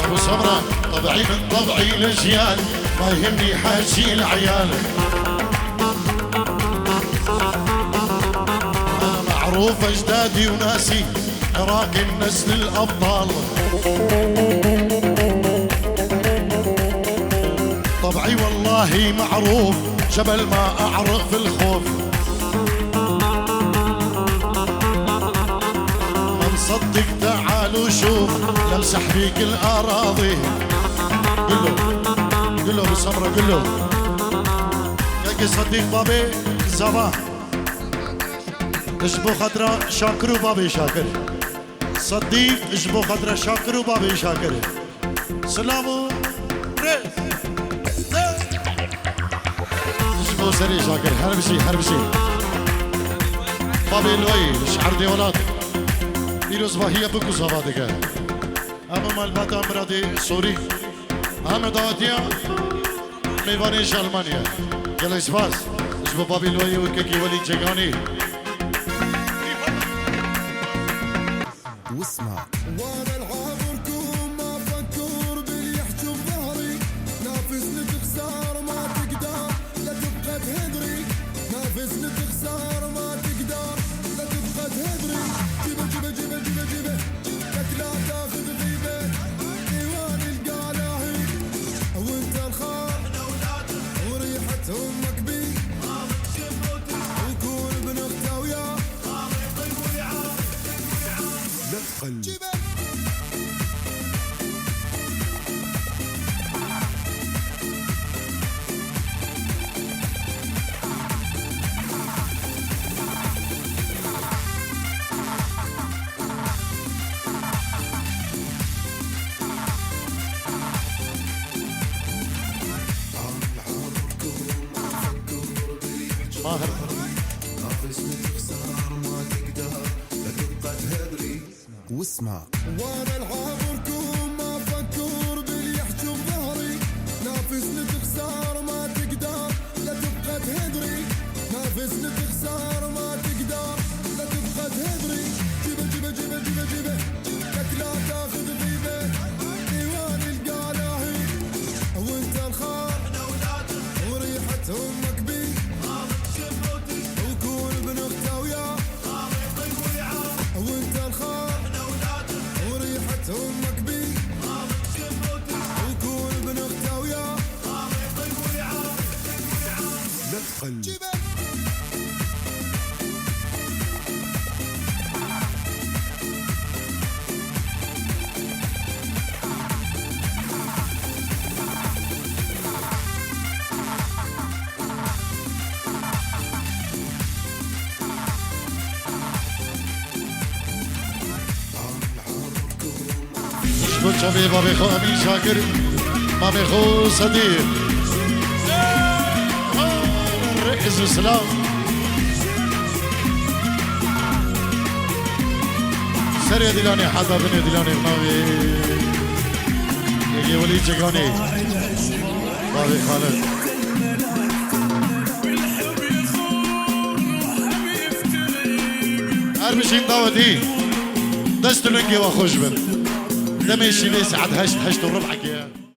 ابو سمرة طبعي من طبعي الاجيال ما يهمني حاجي العيال معروف اجدادي وناسي عراق النسل الابطال طبعي والله معروف جبل ما اعرف الخوف ما مصدق تعالوا شوف لمسح بيك الاراضي قل له بسمرة قل له كيكي صديق بابي زبا اجبو خضرة شاكر وبابي شاكر صديق اجبو خضرة شاكر وبابي شاكر سلامو ريس اجبو سري شاكر حربشي بابي لوي شعر ديولات بيروز باهية بكو زبادك اما مالباتا مرادي سوري اما داتيا ميوانيش المانيا يلا اسفاس اجبو بابي لوي وكيكي ولي جيغاني واسمع وانا العابركم ما افكر باللي يحجب ظهري نافسني تخسر ما تقدر لا تبقى تهدري نافسني تخسر ما تقدر لا تبقى تهدري جيبه لك لا تاخذ غيبه ديوان القلاهي وانت الخار وريحة امك بي وكون ابن اختها وياه نقل ماهر واسمع وانا العابركم ما افكر باللي يحجب ظهري نافسني تخسر ما تقدر لا تبقى تهدري نافسني تخسر ما تقدر لا تبقى تهدري جيبه لك لا تاخذ غيبه ديوان القلاهي وانت الخار وريحة امك بي وكون ابن اختها وياه وانت الخار وريحة امك جبل شبي بابي خو أمين شاكر بابي خو صديق الرئيس وسلام سريع دلاني حدا بني دلاني بنابي يجي وليد جاكوني بابي خالد هربشين داودي دست لنجي وخوش بن دمي الشيلي ساعد هشت وربعك